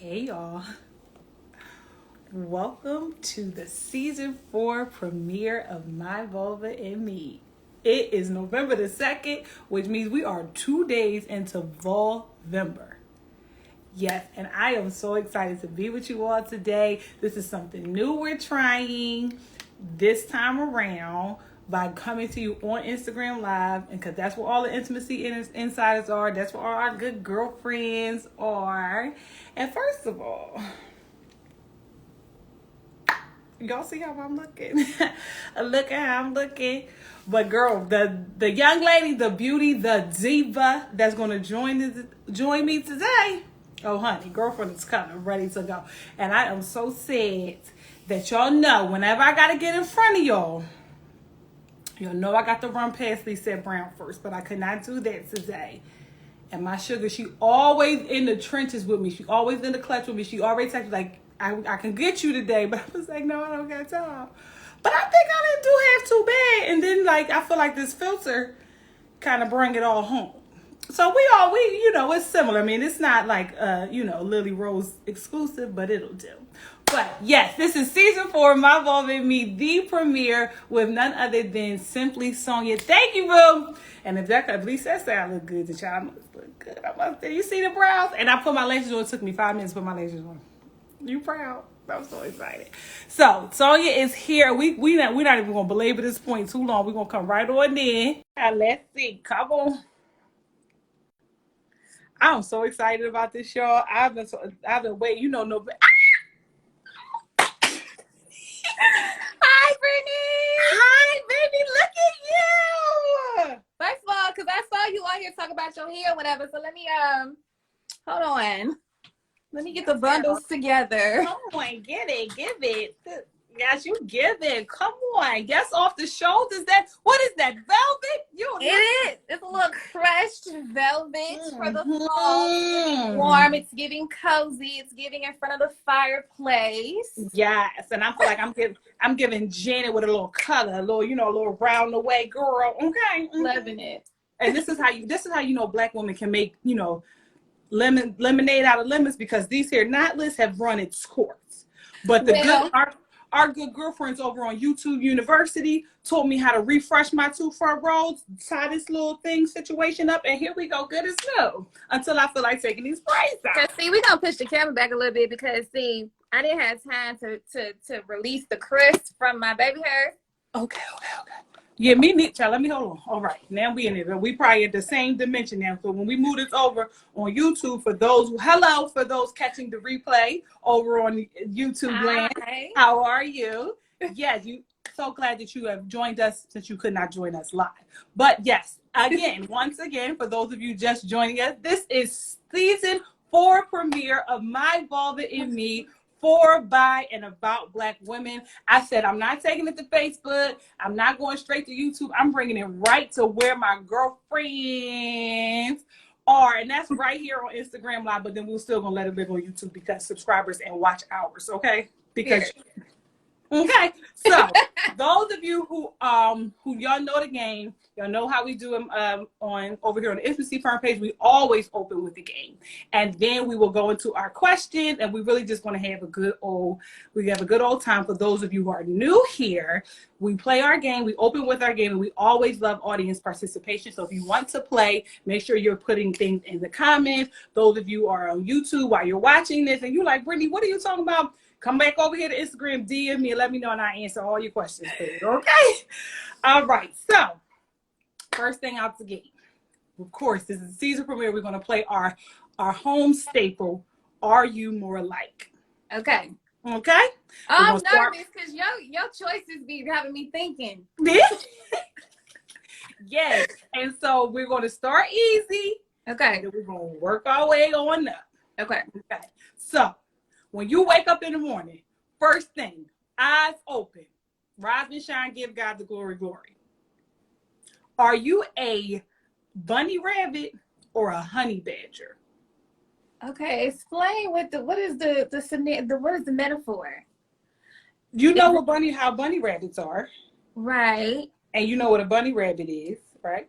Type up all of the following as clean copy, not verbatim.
Hey y'all, welcome to the season 4 premiere of My Vulva and Me. It is November the 2nd, which means we are 2 days into Vulvember. Yes, and I am so excited to be with you all today. This is something new we're trying this time around by coming to you on Instagram Live, and because that's where all the intimacy insiders are. That's where all our good girlfriends are. And first of all, y'all see how I'm looking? Look at how I'm looking. But girl, the young lady, the beauty, the diva that's gonna join me today. Oh honey, girlfriend is coming, ready to go. And I am so sad that y'all know whenever I gotta get in front of y'all know I got to run past Lisa Brown first, but I could not do that today. And my sugar, she always in the trenches with me. She always in the clutch with me. She always texts like, I can get you today. But I was like, no, I don't got time. But I think I didn't do half too bad. And then I feel like this filter kind of bring it all home. So we it's similar. I mean, it's not like, Lily Rose exclusive, but it'll do. But yes, this is season 4 of My Vulva and Me, the premiere with none other than Simply Sonia. Thank you, boo. And if at least that sound look good, the child must look good. I must say, you see the brows? And I put my lashes on. It took me 5 minutes to put my lashes on. You proud? I'm so excited. So Sonia is here. We're not even gonna belabor this point too long. We're gonna come right on in. Let's see. Come on. I'm so excited about this, y'all. I've been waiting. No. Hi, Brittany. Hi, Brittany. Look at you. First of all, because I saw you on here talk about your hair or whatever, so let me hold on. Let me get the bundles together. Come on, give it. Yes, you give it. Come on. Yes, off the shoulders. What is that? Velvet? It is. It's a little crushed velvet for the fall. It's giving warm. It's giving cozy. It's giving in front of the fireplace. Yes, and I feel like I'm giving Janet with a little color, a little round the way girl. Okay, Loving it. And this is how you know black women can make lemonade out of lemons, because these here knotless have run its course. But our good girlfriends over on YouTube University taught me how to refresh my 2 front rows, tie this little thing situation up, and here we go, good as new, until I feel like taking these braids out. See, we're going to push the camera back a little bit because, see, I didn't have time to release the crust from my baby hair. Okay. Yeah, me neither, child. Let me hold on. All right, now we in it. We probably at the same dimension now. So when we move this over on YouTube, for those catching the replay over on YouTube land, how are you? Yes, so glad that you have joined us since you could not join us live. But yes, once again, for those of you just joining us, this is season 4 premiere of My Vulva and Me. For, by, and about black women. I said I'm not taking it to Facebook. I'm not going straight to YouTube. I'm bringing it right to where my girlfriends are, and that's right here on Instagram Live. But then we're still gonna let it live on YouTube because subscribers and watch hours. Okay, because. Okay, so those of you who y'all know the game, y'all know how we do them on over here on the Intimacy Firm page. We always open with the game, and then we will go into our questions, and we really just want to have a good old time. For those of you who are new here, we play our game, we open with our game, and we always love audience participation. So if you want to play, make sure you're putting things in the comments. Those of you who are on YouTube while you're watching this, and you're like, Brittany, what are you talking about? Come back over here to Instagram, DM me, and let me know, and I answer all your questions for you, okay? All right, so first thing out the gate, of course, this is the season premiere. We're going to play our home staple, Are You More Like? Okay. Okay? I'm nervous because your choices be having me thinking. Yes, and so we're going to start easy. Okay. And then we're going to work our way on up. Okay. So, when you wake up in the morning, first thing, eyes open, rise and shine, give God the glory. Are you a bunny rabbit or a honey badger? Okay, explain what is the metaphor? You know how bunny rabbits are, right? And you know what a bunny rabbit is, right?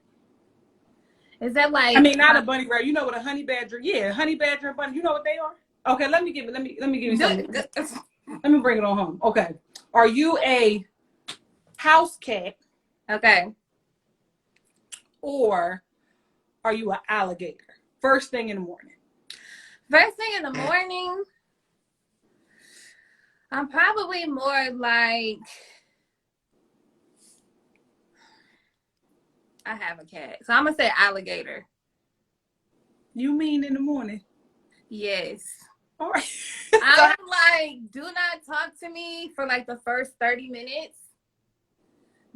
Is that like? I mean, not a bunny rabbit. You know what a honey badger? Yeah, honey badger and bunny. You know what they are? Okay, let me give you something. Let me bring it on home. Okay. Are you a house cat Okay. or are you an alligator? First thing in the morning. First thing in the morning, I'm probably more like, I have a cat. So I'm going to say alligator. You mean in the morning? Yes. All right. I'm like, do not talk to me for like the first 30 minutes.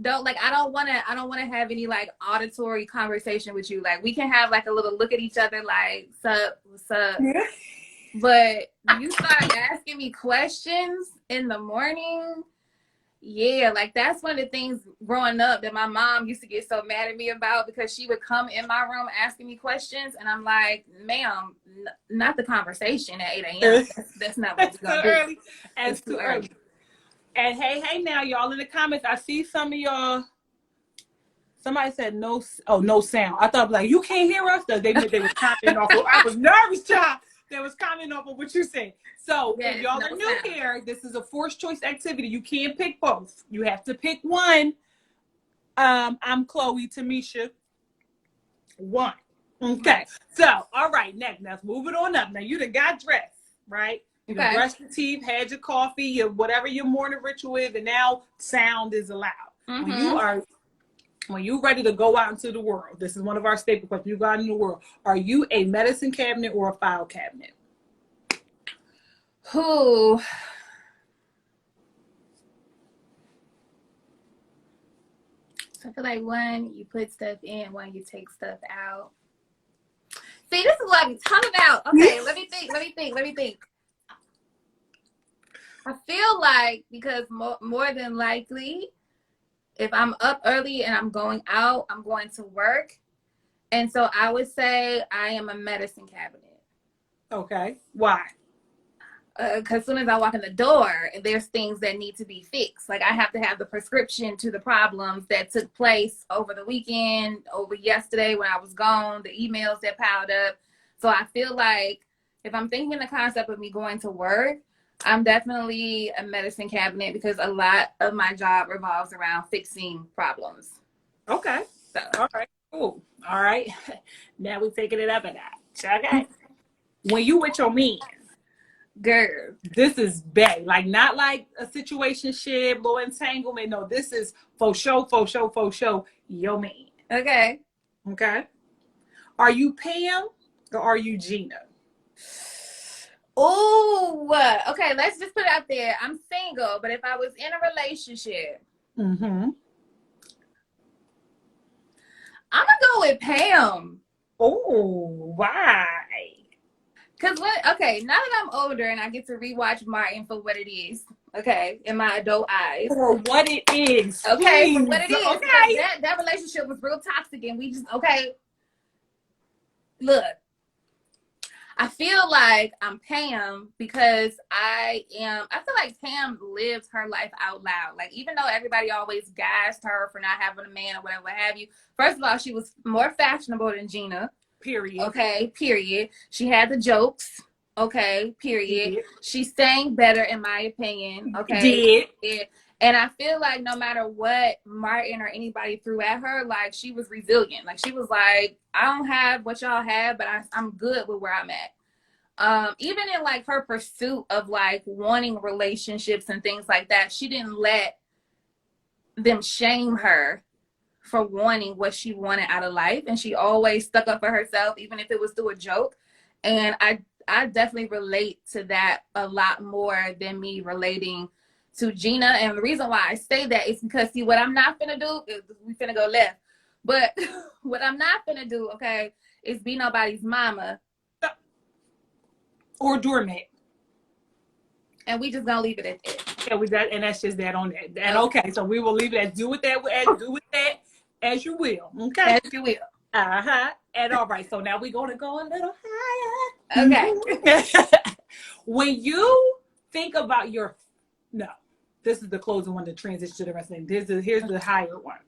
I don't want to have any like auditory conversation with you. Like we can have like a little look at each other like, what's up? Yeah. But you start asking me questions in the morning. Yeah, like that's one of the things growing up that my mom used to get so mad at me about, because she would come in my room asking me questions and I'm like, ma'am, not the conversation at 8 a.m. That's not what we're gonna do. Early. It's too early. And hey now, y'all in the comments, I see some of y'all. Somebody said no sound. I thought like you can't hear us. They was commenting off. I was nervous, child. They was commenting off of what you said. So Yes, if y'all are new here, this is a forced choice activity. You can't pick both. You have to pick one. I'm Chloe, Tamisha. One. Okay. Right. So all right, next. Now move it on up. Now you done got dressed, right? You done brushed your teeth, had your coffee, your whatever your morning ritual is, and now sound is allowed. Mm-hmm. When you're ready to go out into the world, this is one of our staple questions. You go out in the world. Are you a medicine cabinet or a file cabinet? Who? So I feel like one, you put stuff in, one, you take stuff out. See, this is what I'm talking about. Okay, let me think. I feel like, because more than likely, if I'm up early and I'm going out, I'm going to work. And so I would say I am a medicine cabinet. Okay. Why? Because as soon as I walk in the door, there's things that need to be fixed. Like I have to have the prescription to the problems that took place over the weekend, over yesterday when I was gone, the emails that piled up. So I feel like if I'm thinking the concept of me going to work, I'm definitely a medicine cabinet, because a lot of my job revolves around fixing problems. Okay. So, all right. Cool. All right. Now we're taking it up a notch. Okay. When you with your man, girl, this is bae. Like not like a situationship, little entanglement. No, this is for show, your man. Okay. Okay. Are you Pam or are you Gina? Oh, okay. Let's just put it out there. I'm single, but if I was in a relationship, mm-hmm. I'm gonna go with Pam. Oh, why? Because now that I'm older and I get to rewatch Martin for what it is, okay, in my adult eyes. For what it is. Okay, for what it is. Okay. That relationship was real toxic and we just, okay. Look, I feel like I'm Pam because I feel like Pam lives her life out loud. Like, even though everybody always gassed her for not having a man or whatever have you, first of all, she was more fashionable than Gina. Period. Okay, period. She had the jokes. Okay, period. She sang better, in my opinion. Okay. Did. And I feel like no matter what Martin or anybody threw at her, like, she was resilient. Like, she was like, I don't have what y'all have, but I'm good with where I'm at. Even in like her pursuit of like wanting relationships and things like that, she didn't let them shame her for wanting what she wanted out of life, and she always stuck up for herself, even if it was through a joke. And I definitely relate to that a lot more than me relating to Gina. And the reason why I say that is because, see, what I'm not finna do is, we finna go left, but what I'm not finna do, okay, is be nobody's mama or doormat. And we just gonna leave it at that. Yeah, and that's just that on that. And okay, so we will leave it as do with that as you will. Okay. As you will. Uh-huh. And all right, so now we're gonna go a little higher. Okay. When you think about this is the closing one to transition to the rest of it. Here's the higher one.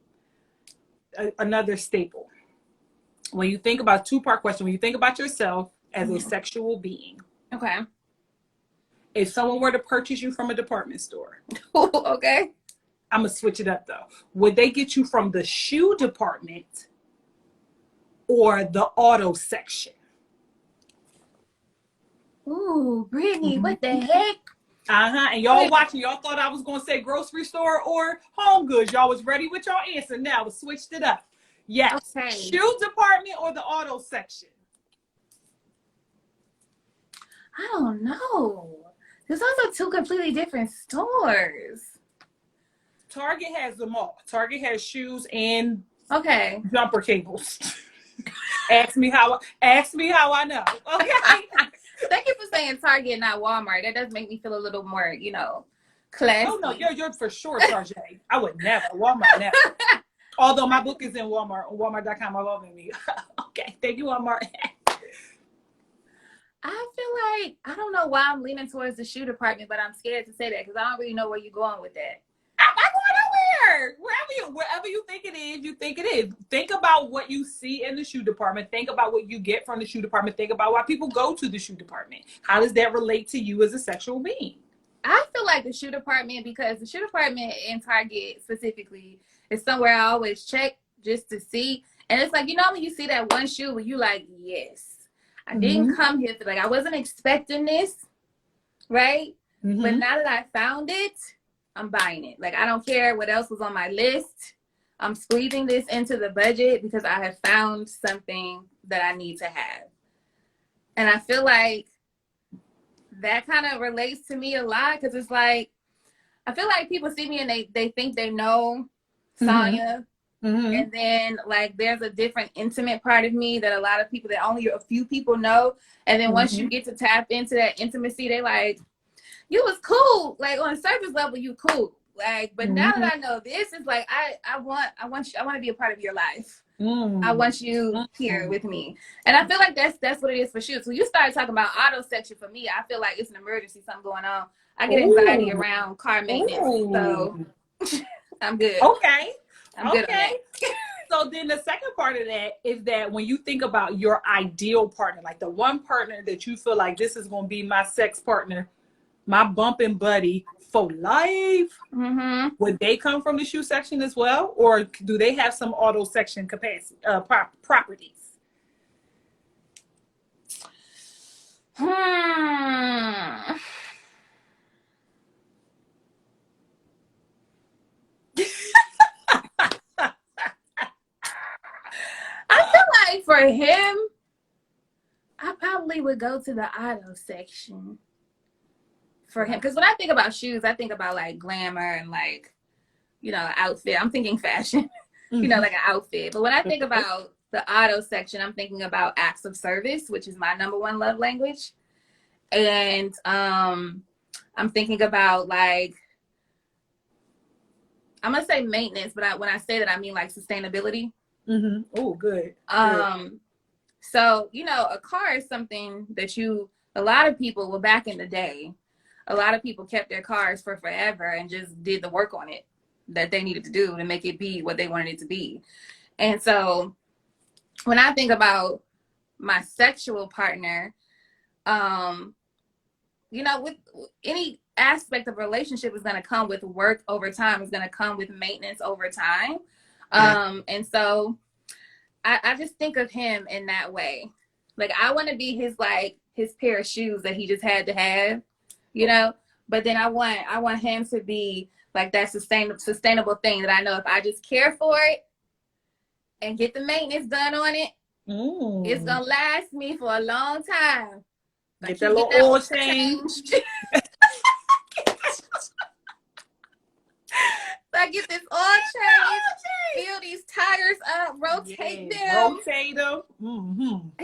Another staple. When you think about, two-part question, when you think about yourself as a sexual being. Okay. If someone were to purchase you from a department store, okay, I'm gonna switch it up though. Would they get you from the shoe department or the auto section? Ooh, Brittany, what the heck? And y'all watching, y'all thought I was gonna say grocery store or home goods. Y'all was ready with your answer. Now we switched it up. Yes. Okay. Shoe department or the auto section? I don't know. There's also two completely different stores. Target has them all. Target has shoes and jumper cables. Ask me how I know. Okay. Thank you for saying Target, not Walmart. That does make me feel a little more, classy. Oh no, you're for sure Target. I would never. Walmart never. Although my book is in Walmart on Walmart.com. I love me. Okay, thank you, Walmart. I feel like I don't know why I'm leaning towards the shoe department, but I'm scared to say that because I don't really know where you're going with that. I'm not going nowhere. Wherever you think it is, you think it is. Think about what you see in the shoe department. Think about what you get from the shoe department. Think about why people go to the shoe department. How does that relate to you as a sexual being? I feel like the shoe department, because the shoe department in Target specifically is somewhere I always check just to see. And it's like, when you see that one shoe where you like, yes, I didn't come here for, like, I wasn't expecting this, right? But now that I found it, I'm buying it. Like, I don't care what else was on my list. I'm squeezing this into the budget because I have found something that I need to have. And I feel like that kind of relates to me a lot because it's like, I feel like people see me and they think they know Sonya. And then, like, there's a different intimate part of me that a lot of people, that only a few people know. And then once you get to tap into that intimacy, they like, you was cool. Like, on a surface level, you cool. Like, but now that I know this, is like, I want to be a part of your life. I want you here with me. And I feel like that's what it is for shoes. When you started talking about auto section, for me, I feel like it's an emergency, something going on. I get anxiety around car maintenance. So I'm good. Okay. I'm good on that. So then the second part of that is that when you think about your ideal partner, like the one partner that you feel like this is going to be my sex partner, my bumping buddy for life, would they come from the shoe section as well? Or do they have some auto section capacity, properties? I feel like for him, I probably would go to the auto section for him. Because when I think about shoes, I think about like glamour and like, outfit. I'm thinking fashion, like an outfit. But when I think about the auto section, I'm thinking about acts of service, which is my number one love language. And I'm thinking about like, I'm going to say maintenance, but when I say that, I mean like sustainability. Oh, good. So, a car is something that a lot of people, well, back in the day, a lot of people kept their cars for forever and just did the work on it that they needed to do to make it be what they wanted it to be. And so when I think about my sexual partner, with any aspect of relationship is going to come with work over time, is going to come with maintenance over time. And so I just think of him in that way. Like, I want to be his pair of shoes that he just had to have, but then I want him to be like that sustainable thing that I know if I just care for it and get the maintenance done on it, it's going to last me for a long time. Get that little oil change. I get this oil change, fill these tires up, rotate them. He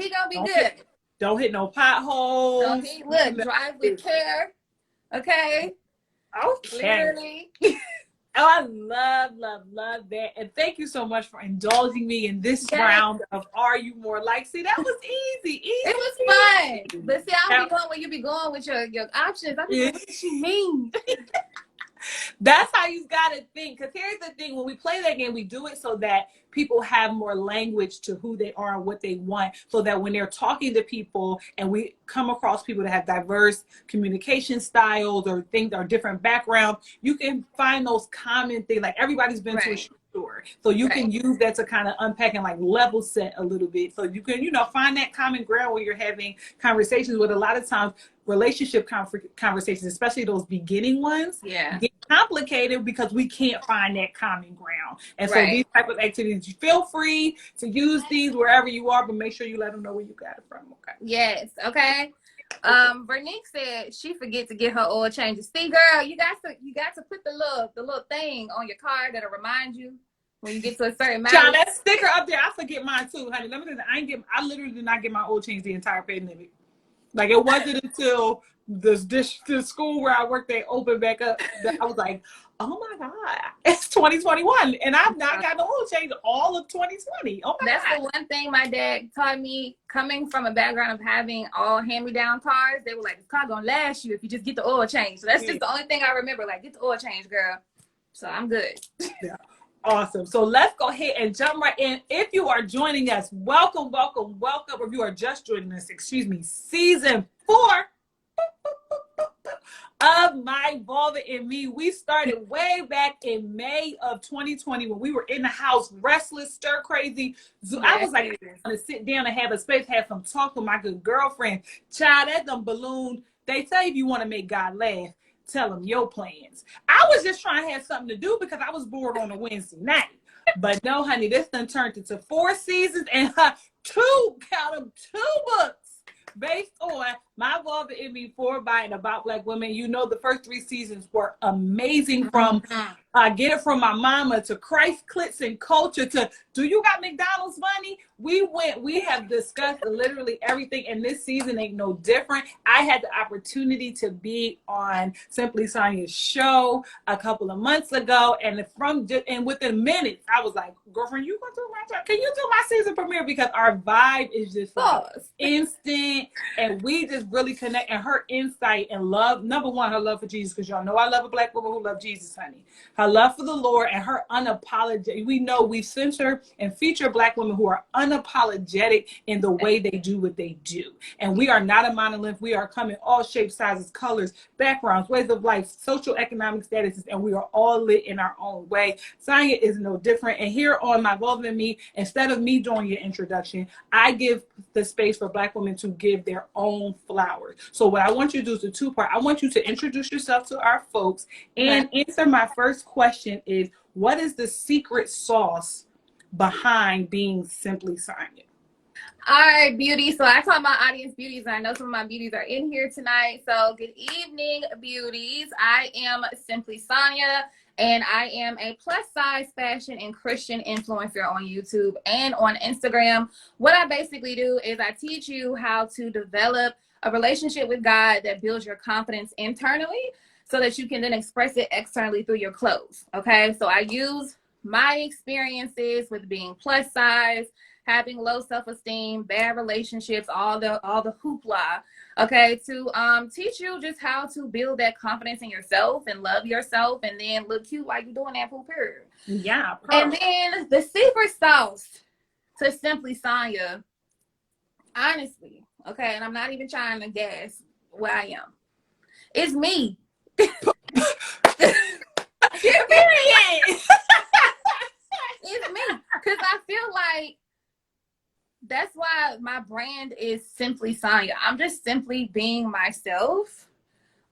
gonna be good. Don't hit no potholes. Drive with care. Okay. Literally. I love that. And thank you so much for indulging me in this round of Are You More Like? See, that was easy. It was fun. But see, I don't be going where you be going with your options. I be like, what you mean? That's how you gotta think. Because here's the thing: when we play that game, we do it so that people have more language to who they are and what they want, so that when they're talking to people and we come across people that have diverse communication styles or things or different backgrounds, you can find those common things. Like everybody's been to a shoe store, so you can use that to kind of unpack and like level set a little bit, so you can find that common ground where you're having conversations with. A lot of times relationship conversations, especially those beginning ones, get complicated because we can't find that common ground. And so these type of activities, you feel free to use these wherever you are, but make sure you let them know where you got it from. Okay. Yes. Okay. Vernique said she forget to get her oil changes. See, girl, you got to put the little thing on your car that'll remind you when you get to a certain mileage. Child, that sticker up there, I forget mine too, honey. Let me tell you, I literally did not get my oil change the entire pandemic. Like, it wasn't until the school where I worked at opened back up that I was like, oh my God, it's 2021 and I've not gotten an oil change all of 2020. Oh my That's God. The one thing my dad taught me, coming from a background of having all hand-me-down cars. They were like, this car gonna last you if you just get the oil change. So that's just the only thing I remember, like, get the oil change, girl. So I'm good. Yeah. Awesome. So let's go ahead and jump right in. If you are joining us, welcome, welcome, welcome. Or if you are just joining us, season 4 of My Vulva and Me. We started way back in May of 2020 when we were in the house, restless, stir crazy. So I was like, I'm gonna sit down and have a space, have some talk with my good girlfriend. Child, that done ballooned. They say if you want to make God laugh, tell them your plans. I was just trying to have something to do because I was bored on a Wednesday night. But no, honey, this done turned into 4 seasons and 2 books based on My Vulva and Me, for, by, and about Black women. You know, the first 3 seasons were amazing, from Get It From My Mama to Christ, Clits, and Culture to Do You Got McDonald's Money? We have discussed literally everything, and this season ain't no different. I had the opportunity to be on Simply Sonia's show a couple of months ago, and within minutes, I was like, girlfriend, you gonna do my job? Can you do my season premiere? Because our vibe is just like instant, and we just really connect. And her insight and love, number one, her love for Jesus, because y'all know I love a Black woman who loves Jesus, honey. Her love for the Lord and her unapologetic. We know we censor and feature Black women who are unapologetic in the way they do what they do. And we are not a monolith. We are coming all shapes, sizes, colors, backgrounds, ways of life, social economic statuses, and we are all lit in our own way. Sonia is no different. And here on My Vulva and Me, instead of me doing your introduction, I give the space for Black women to give their own flowers. So what I want you to do is a 2-part. I want you to introduce yourself to our folks and answer my first question is, what is the secret sauce behind being Simply Sonia? All right, beauty. So I call my audience beauties, and I know some of my beauties are in here tonight. So good evening, beauties. I am Simply Sonia, and I am a plus-size fashion and Christian influencer on YouTube and on Instagram. What I basically do is I teach you how to develop a relationship with God that builds your confidence internally so that you can then express it externally through your clothes, okay? So I use my experiences with being plus size, having low self-esteem, bad relationships, all the hoopla, okay, to teach you just how to build that confidence in yourself and love yourself and then look cute while you're doing that poop period. Yeah. And then the secret sauce to Simply Sonia, honestly, okay, and I'm not even trying to guess where I am, it's me. It's me, because I feel like that's why my brand is Simply Sonia. I'm just simply being myself.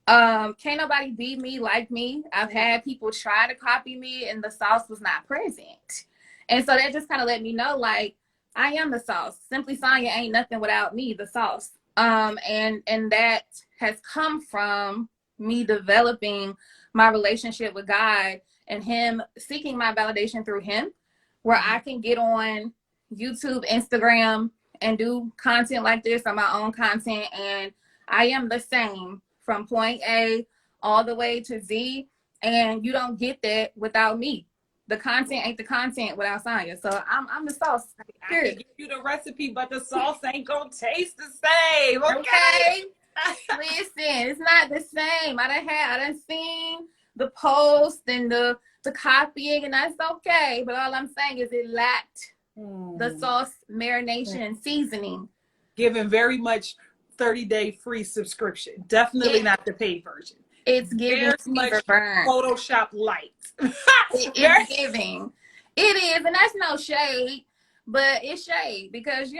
Can't nobody be me like me. I've had people try to copy me and the sauce was not present. And so that just kind of let me know, like, I am the sauce. Simply Sonia ain't nothing without me, the sauce. And that has come from me developing my relationship with God and him seeking my validation through him, where I can get on YouTube, Instagram, and do content like this or my own content. And I am the same from point A all the way to Z. And you don't get that without me. The content ain't the content without Sonia. So I'm the sauce. I can give you the recipe, but the sauce ain't gonna taste the same. Okay. Listen, it's not the same. I done seen the post and the copying, and that's okay. But all I'm saying is it lacked the sauce, marination, and seasoning. Giving very much 30-day free subscription. Definitely not the paid version. It's giving much Photoshop light. It's giving. It is, and that's no shade, but it's shade because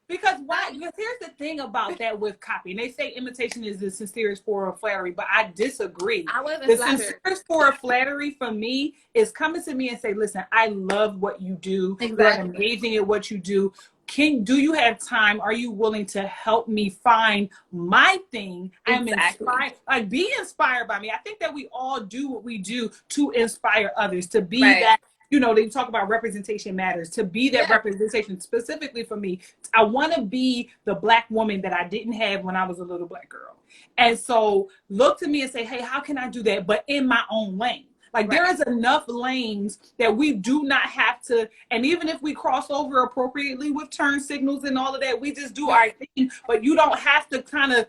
Because why? Because here's the thing about that with copy. And they say imitation is the sincerest form of flattery, but I disagree. The sincerest form of flattery for me is coming to me and say, listen, I love what you do. Exactly. You're amazing at what you do. Do you have time? Are you willing to help me find my thing? I'm inspired. Like, be inspired by me. I think that we all do what we do to inspire others, to be that. They talk about representation matters. To be that representation, specifically for me, I want to be the Black woman that I didn't have when I was a little Black girl. And so look to me and say, hey, how can I do that? But in my own lane. Like there is enough lanes that we do not have to, and even if we cross over appropriately with turn signals and all of that, we just do our thing. But you don't have to kind of,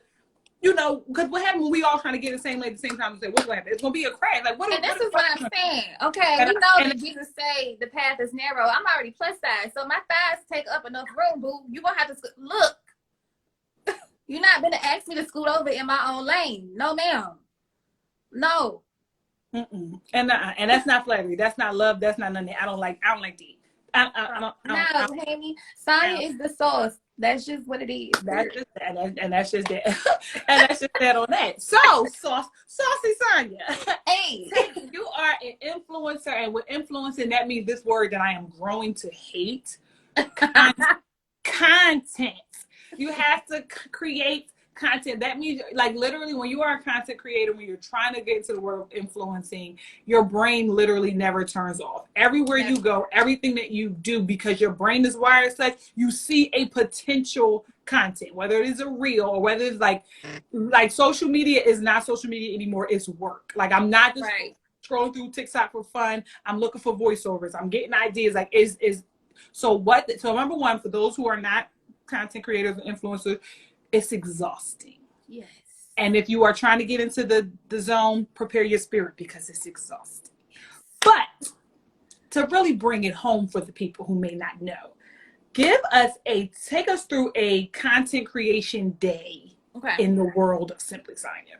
because what happened when we all trying to get the same lane at the same time and say, what's going to happen? It's going to be a crash. Like, this is what I'm saying. Okay, we know that Jesus say the path is narrow. I'm already plus size, so my thighs take up enough room, boo. You're going to have to look. You're not going to ask me to scoot over in my own lane. No, ma'am. No. Mm-mm. And that's not flattery. That's not love. That's not nothing. I don't like that. No, Hammy. Sonya is the sauce. That's just what it is. That's just that. And that's just that. And that's just that on that. So, Saucy Sonya. Hey. You are an influencer. And with influencing, that means this word that I am growing to hate. Content. You have to create content. That means, like, literally when you are a content creator, when you're trying to get into the world of influencing, your brain literally never turns off. Everywhere you go, everything that you do, because your brain is wired such, you see a potential content, whether it is a reel or whether it's like social media is not social media anymore. It's work. Like, I'm not just scrolling through TikTok for fun. I'm looking for voiceovers. I'm getting ideas. Like, so number one, for those who are not content creators and influencers, it's exhausting. Yes. And if you are trying to get into the zone, prepare your spirit because it's exhausting. But to really bring it home for the people who may not know, take us through a content creation day in the world of Simply Sonya.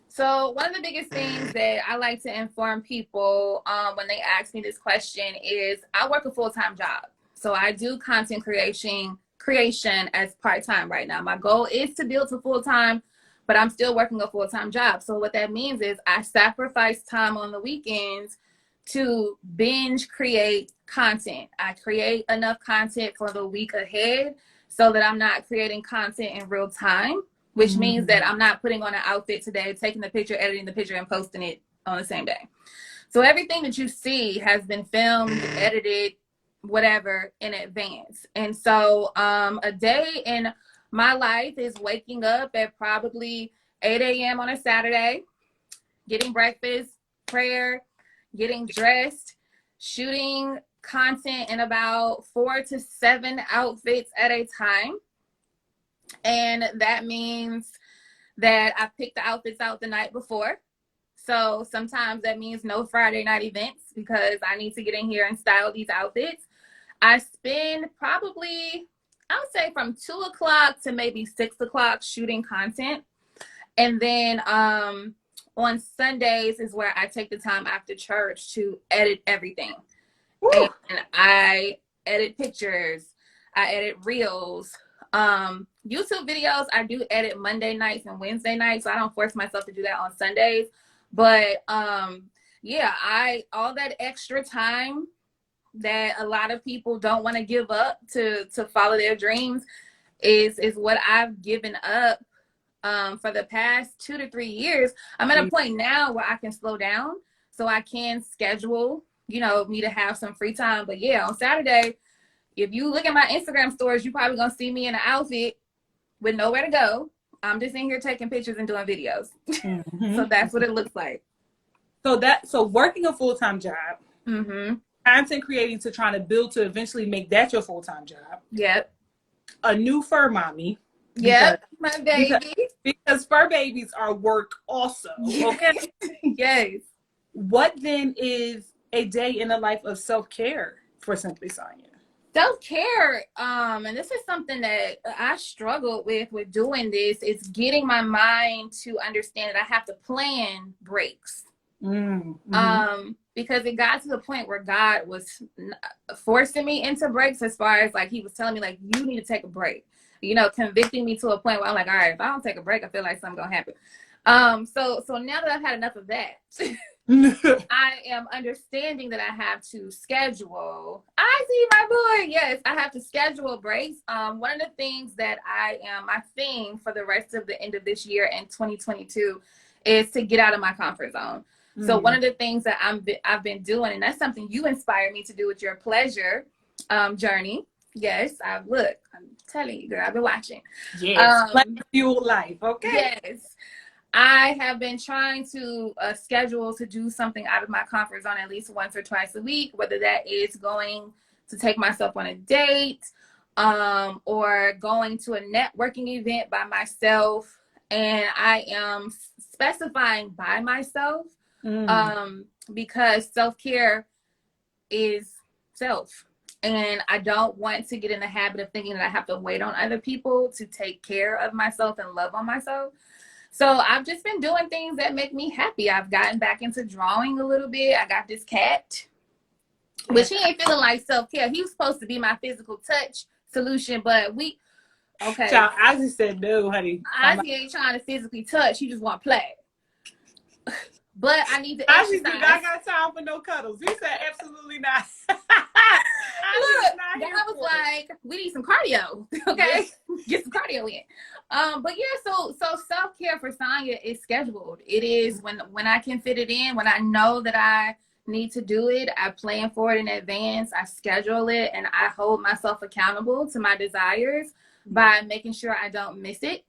So one of the biggest things that I like to inform people when they ask me this question is I work a full-time job. So I do content creation as part-time right now. My goal is to build to full-time, but I'm still working a full-time job. So what that means is I sacrifice time on the weekends to binge create content. I create enough content for the week ahead so that I'm not creating content in real time, which means that I'm not putting on an outfit today, taking the picture, editing the picture, and posting it on the same day. So everything that you see has been filmed, edited, whatever, in advance. And so a day in my life is waking up at probably 8 a.m. on a Saturday, getting breakfast, prayer, getting dressed, shooting content in about 4 to 7 outfits at a time. And that means that I pick the outfits out the night before. So sometimes that means no Friday night events because I need to get in here and style these outfits. I spend probably, I would say, from 2 o'clock to maybe 6 o'clock shooting content. And then on Sundays is where I take the time after church to edit everything. Woo. And I edit pictures. I edit reels. YouTube videos, I do edit Monday nights and Wednesday nights. So I don't force myself to do that on Sundays. But yeah, all that extra time that a lot of people don't want to give up to follow their dreams is what I've given up for the past 2 to 3 years. I'm at a point now where I can slow down so I can schedule, me to have some free time. But yeah, on Saturday, if you look at my Instagram stories, you're probably going to see me in an outfit with nowhere to go. I'm just in here taking pictures and doing videos. So that's what it looks like. So working a full-time job, content creating to trying to build to eventually make that your full-time job. Yep. A new fur mommy. Yep, my baby. Because fur babies are work also. Yes. Okay. Yes. What then is a day in the life of self-care for Simply Sonya? Self-care, and this is something that I struggled with doing this, is getting my mind to understand that I have to plan breaks. Because it got to the point where God was forcing me into breaks, as far as like he was telling me like, you need to take a break, you know, convicting me to a point where I'm like, all right, if I don't take a break, I feel like something's gonna happen. So now that I've had enough of that, I am understanding that I have to schedule. I see my boy. Yes, I have to schedule breaks. One of the things that my theme for the rest of the end of this year and 2022 is to get out of my comfort zone. So one of the things that I've been doing, and that's something you inspired me to do with your pleasure journey. Yes, I'm telling you, girl, I've been watching. Yes, fuel life. Okay. Yes. I have been trying to schedule to do something out of my comfort zone at least once or twice a week, whether that is going to take myself on a date, or going to a networking event by myself. And I am specifying by myself, because self-care is self. And I don't want to get in the habit of thinking that I have to wait on other people to take care of myself and love on myself. So I've just been doing things that make me happy. I've gotten back into drawing a little bit. I got this cat, which he ain't feeling like self-care. He was supposed to be my physical touch solution, but okay. Child, I just said no, honey. Ozzy ain't trying to physically touch. He just want to play. But I need to exercise. I got time for no cuddles. You said absolutely not. Look, that was like, we need some cardio. Okay, get some cardio in. But yeah, so self-care for Sonya is scheduled. It is when I can fit it in, when I know that I need to do it, I plan for it in advance, I schedule it, and I hold myself accountable to my desires by making sure I don't miss it.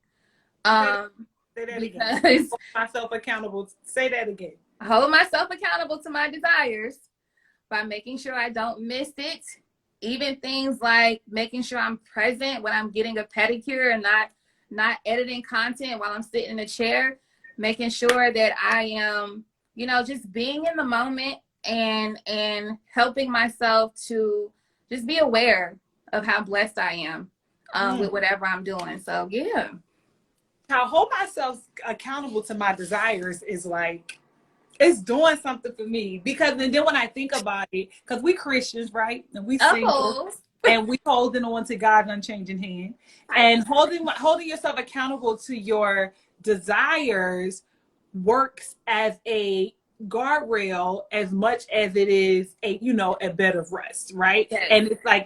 Say that again. Hold myself accountable. Say that again. Hold myself accountable to my desires by making sure I don't miss it. Even things like making sure I'm present when I'm getting a pedicure and not editing content while I'm sitting in a chair, making sure that I am, just being in the moment and helping myself to just be aware of how blessed I am with whatever I'm doing. So yeah. How hold myself accountable to my desires is like, it's doing something for me, because then when I think about it, because we Christians, right? And we single, and we holding on to God's unchanging hand, and holding yourself accountable to your desires works as a guardrail as much as it is a bed of rest, right? Yes. And it's like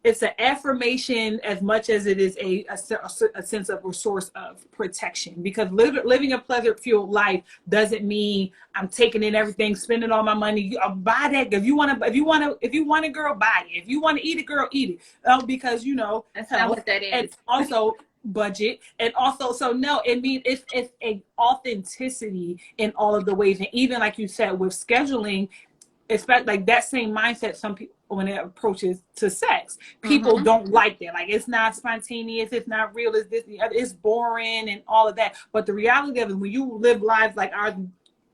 it's an affirmation as much as it is a sense of a source of protection, because living a pleasure-fueled life doesn't mean I'm taking in everything, spending all my money. Buy that. If you want a girl, buy it. If you want to eat a girl, eat it. Because that's not what that is. And also budget, and also it means it's a authenticity in all of the ways, and even like you said with scheduling. Expect like that same mindset. Some people, when it approaches to sex, people don't like that. Like, it's not spontaneous, it's not real, it's this, the other, it's boring and all of that. But the reality of it, when you live lives like ours,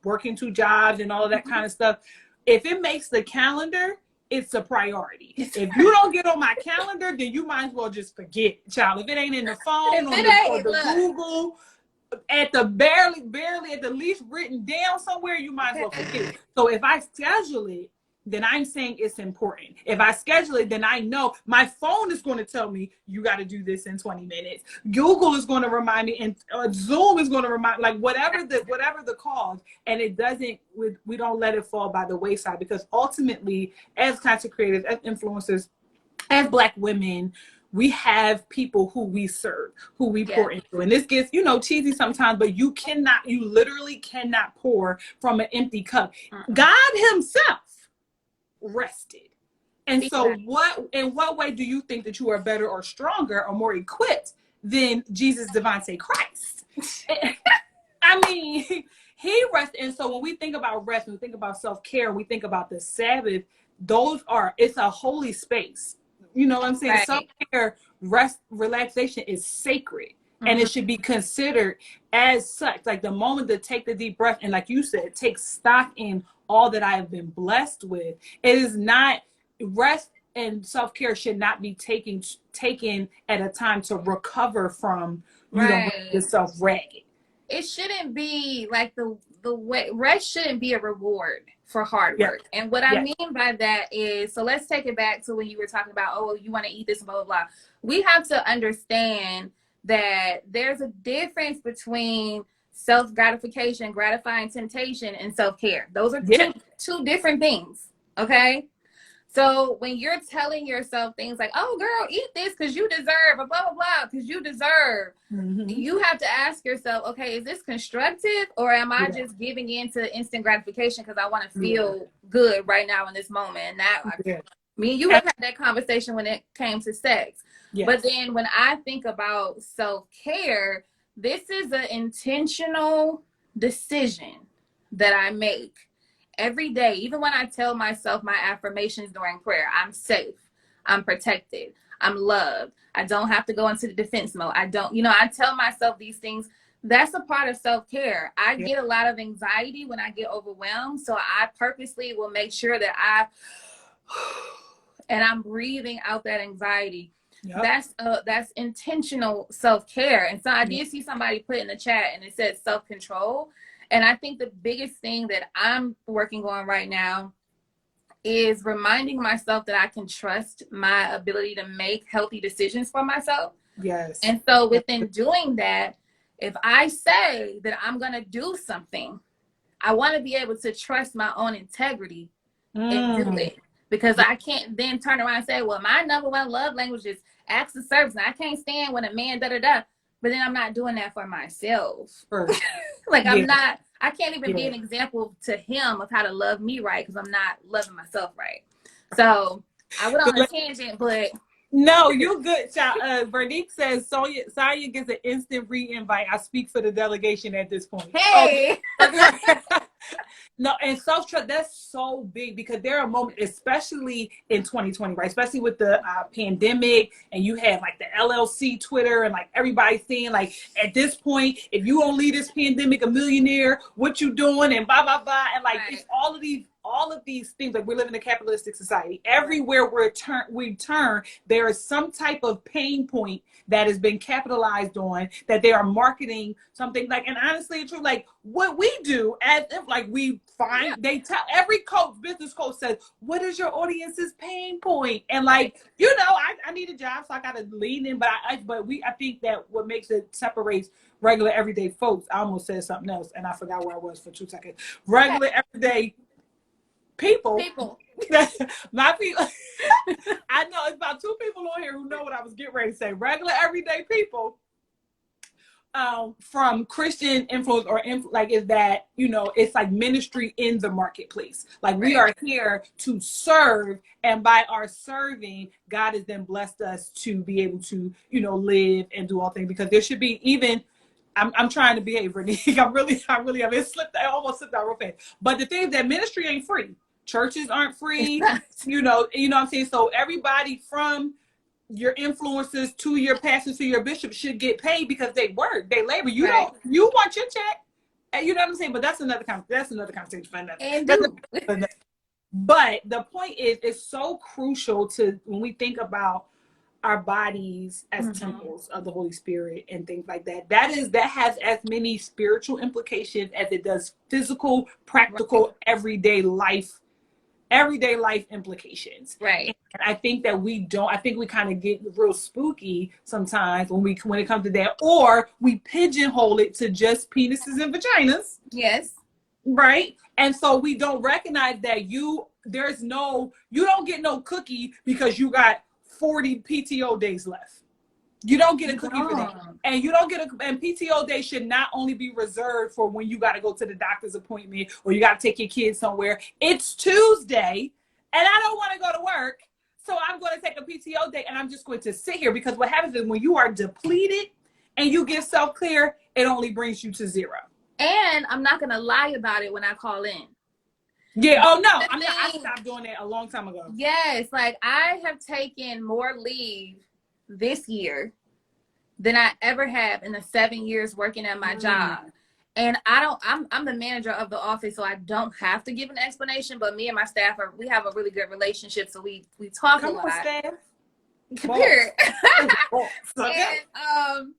working 2 jobs and all of that kind of stuff, if it makes the calendar, it's a priority. If you don't get on my calendar, then you might as well just forget, child. If it ain't in the phone or the Google, at the barely at the least written down somewhere, you might as well forget it. So if I schedule it, then I'm saying it's important. If I schedule it, then I know my phone is going to tell me you got to do this in 20 minutes. Google is going to remind me, and Zoom is going to remind, like whatever the cause. And it doesn't, we don't let it fall by the wayside, because ultimately, as content creators, as influencers, as Black women, we have people who we serve, who we pour into. And this gets, cheesy sometimes, but you literally cannot pour from an empty cup. God himself rested. And so in what way do you think that you are better or stronger or more equipped than Jesus Devontae Christ? I mean, he rested. And so when we think about rest, when we think about self-care, we think about the Sabbath, it's a holy space. You know what I'm saying? Right. Self-care, rest, relaxation is sacred. and it should be considered as such. Like the moment to take the deep breath and, like you said, take stock in all that I have been blessed with. It is not rest, and self-care should not be taken at a time to recover from, you know, yourself ragged. It shouldn't be like the way rest shouldn't be a reward for hard work. And what I mean by that is, so let's take it back to when you were talking about, oh, you want to eat this, blah, blah, blah. We have to understand that there's a difference between self-gratification, gratifying temptation, and self-care. Those are two different things, okay? So when you're telling yourself things like, oh, girl, eat this because you deserve, or blah, blah, blah, because you deserve, you have to ask yourself, okay, is this constructive, or am I just giving in to instant gratification because I want to feel good right now in this moment? And that, me and you have had that conversation when it came to sex. But then when I think about self-care, this is an intentional decision that I make every day. Even when I tell myself my affirmations during prayer, I'm safe, I'm protected, I'm loved, I don't have to go into the defense mode, I don't, you know, I tell myself these things. That's a part of self-care. I get a lot of anxiety when I get overwhelmed, so I purposely will make sure that I'm breathing out that anxiety. That's intentional self-care. And so I did see somebody put in the chat and it said self-control. And I think the biggest thing that I'm working on right now is reminding myself that I can trust my ability to make healthy decisions for myself. And so within doing that, if I say that I'm going to do something, I want to be able to trust my own integrity and do it. Because I can't then turn around and say, well, my number one love language is acts of service, and I can't stand when a man da-da-da. But then I'm not doing that for myself. Like I can't even be an example to him of how to love me right because I'm not loving myself right. So I went on a tangent, but no, you're good, child. Vernique says Saya gets an instant re-invite. I speak for the delegation at this point. Hey. No, and self-trust, that's so big because there are moments, especially in 2020, right? Especially with the pandemic, and you have like the LLC Twitter and like everybody saying like, at this point, if you don't leave this pandemic a millionaire, what you doing, and blah, blah, blah. And like, it's all of these things. Like, we live in a capitalistic society. Everywhere we turn, there is some type of pain point that has been capitalized on, that they are marketing something like, and honestly, it's true, like what we do, as if like we find, they tell every business coach says, what is your audience's pain point? And like, you know, I need a job, so I got to lean in, but I think that what makes it separates regular everyday folks, I almost said something else and I forgot where I was for 2 seconds. Regular everyday people. My people. I know it's about 2 people on here who know what I was getting ready to say. Regular everyday people from Christian influence or like, is that, you know, it's like ministry in the marketplace. Like, we are here to serve, and by our serving, God has then blessed us to be able to, you know, live and do all things, because there should be even. I'm trying to behave, Renee. I really, I almost slipped out real fast. But the thing is that ministry ain't free. Churches aren't free. you know what I'm saying? So everybody from your influencers to your pastors to your bishops should get paid because they work, they labor. You want your check. And you know what I'm saying? But that's another conversation for another. But the point is, it's so crucial to, when we think about our bodies as temples of the Holy Spirit and things like that. That has as many spiritual implications as it does physical, practical, everyday life implications. Right. And I think that we kind of get real spooky sometimes when it comes to that, or we pigeonhole it to just penises and vaginas. Yes. Right. And so we don't recognize that you don't get no cookie because you got 40 PTO days left. You don't get a cookie for that. And you don't get and PTO day should not only be reserved for when you got to go to the doctor's appointment or you got to take your kids somewhere. It's Tuesday and I don't want to go to work. So I'm going to take a PTO day and I'm just going to sit here, because what happens is when you are depleted and you get self-care, it only brings you to 0. And I'm not going to lie about it when I call in. Yeah. Oh no, I stopped doing that a long time ago. Yes. Like, I have taken more leave this year than I ever have in the 7 years working at my job. And I'm the manager of the office, so I don't have to give an explanation, but me and my staff we have a really good relationship. So we talk a lot. Come on, staff. Period. Okay. And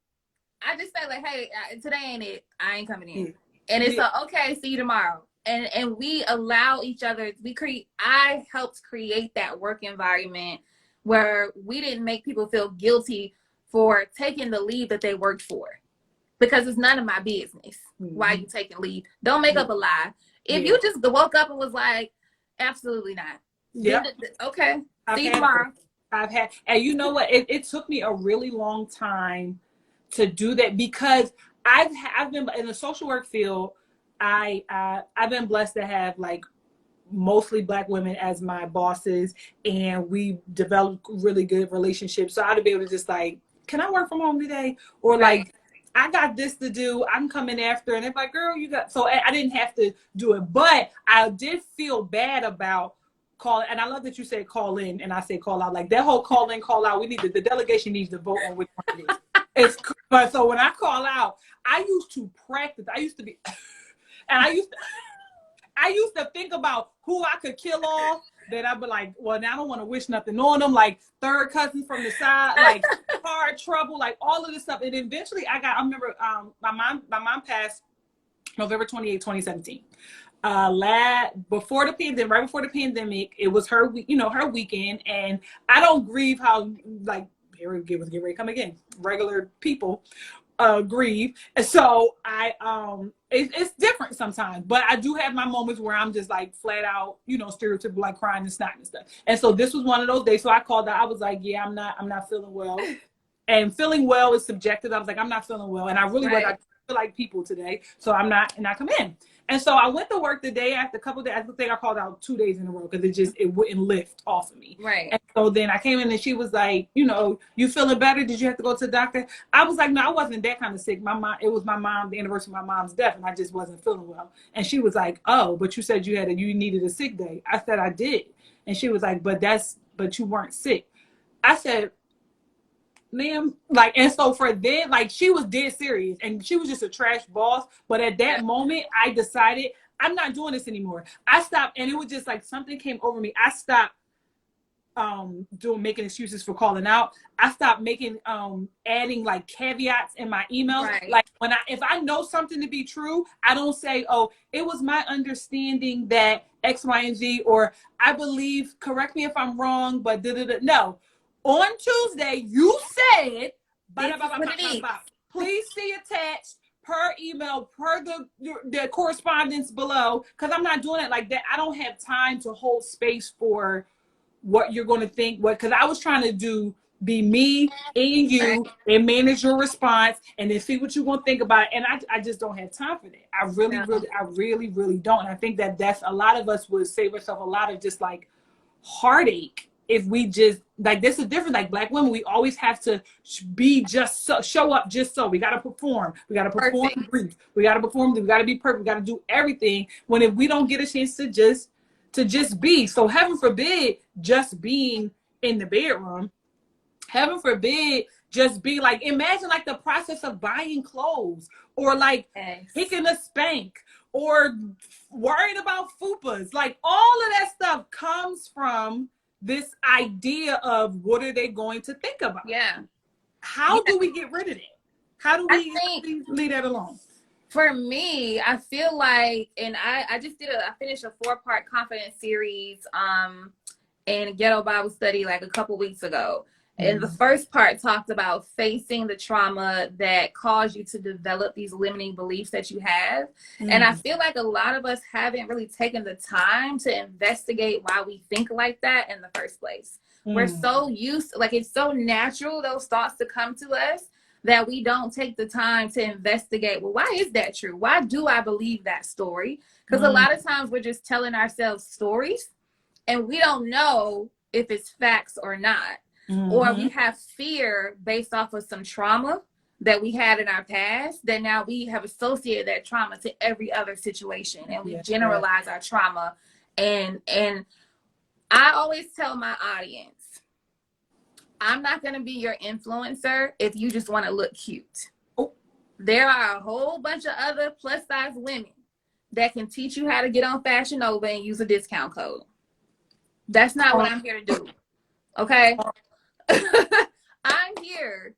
I just say like, hey, today ain't it. I ain't coming in. And it's okay, see you tomorrow. And we allow each other, I helped create that work environment where we didn't make people feel guilty for taking the leave that they worked for. Because it's none of my business why you taking leave. Don't make up a lie. If you just woke up and was like, absolutely not. Yeah. Okay. See you tomorrow. And you know what? It took me a really long time to do that because I've been in the social work field. I've been blessed to have like mostly Black women as my bosses, and we developed really good relationships. So I'd be able to just like, can I work from home today? Or like, I got this to do. I'm coming after, and they're like, girl, you got. So I didn't have to do it, but I did feel bad about call. And I love that you said call in, and I say call out. Like that whole call in, call out. We need the delegation needs to vote on which one it is. But so when I call out, I used to practice. I used to be, and I used to think about who I could kill off. That I'd be like, well, now I don't want to wish nothing on them, like third cousins from the side, like hard trouble, like all of this stuff. And eventually I remember my mom passed November 28, 2017. Before the pandemic, right before the pandemic, it was her weekend. And I don't grieve how, like, here we get ready to come again. Regular people grieve. And so it's different sometimes, but I do have my moments where I'm just like flat out, stereotypical, like crying and snot and stuff. And so this was one of those days. So I called out. I was like, yeah, I'm not feeling well. And feeling well is subjective. I was like, I'm not feeling well. And I really was, I feel like people today. So I'm not, and I come in. And so I went to work the day after, a couple of days. I think I called out 2 days in a row because it wouldn't lift off of me. Right. And so then I came in and she was like, you feeling better? Did you have to go to the doctor? I was like, no, I wasn't that kind of sick. It was my mom, the anniversary of my mom's death, and I just wasn't feeling well. And she was like, oh, but you said you needed a sick day. I said I did. And she was like, but you weren't sick. I said, ma'am, like, and so for then, like, she was dead serious and she was just a trash boss. But at that moment, I decided I'm not doing this anymore. I stopped, and it was just like something came over me. I stopped making excuses for calling out. I stopped adding like caveats in my emails. Right. Like if I know something to be true, I don't say, oh, it was my understanding that X, Y, and Z, or I believe, correct me if I'm wrong, but no. On Tuesday, you said, please see attached per email, per the correspondence below, because I'm not doing it like that. I don't have time to hold space for what you're going to think, because I was trying to be me and you and manage your response and then see what you're going to think about it. And I just don't have time for that. I really don't. And I think that's a lot of us would save ourselves a lot of just like heartache if we just, like, this is different. Like Black women, we always have to be show up just so. We got to perform. We got to perform brief. We got to perform. We got to be perfect. We got to do everything. When if we don't get a chance to just be. So heaven forbid just being in the bedroom. Heaven forbid just be like, imagine like the process of buying clothes or like picking a spank or worried about fupas. Like all of that stuff comes from this idea of what are they going to think about? Yeah. How do we get rid of it? How do we leave that alone? For me, I feel like, and I finished a 4-part confidence series in Ghetto Bible Study like a couple weeks ago. And the first part talked about facing the trauma that caused you to develop these limiting beliefs that you have. And I feel like a lot of us haven't really taken the time to investigate why we think like that in the first place. We're so used, like it's so natural, those thoughts to come to us, that we don't take the time to investigate, well, why is that true? Why do I believe that story? Because a lot of times we're just telling ourselves stories and we don't know if it's facts or not. Or we have fear based off of some trauma that we had in our past, that now we have associated that trauma to every other situation, and we generalize our trauma. And I always tell my audience, I'm not going to be your influencer if you just want to look cute. Oh. There are a whole bunch of other plus size women that can teach you how to get on Fashion Nova and use a discount code. That's not what I'm here to do. Okay? I'm here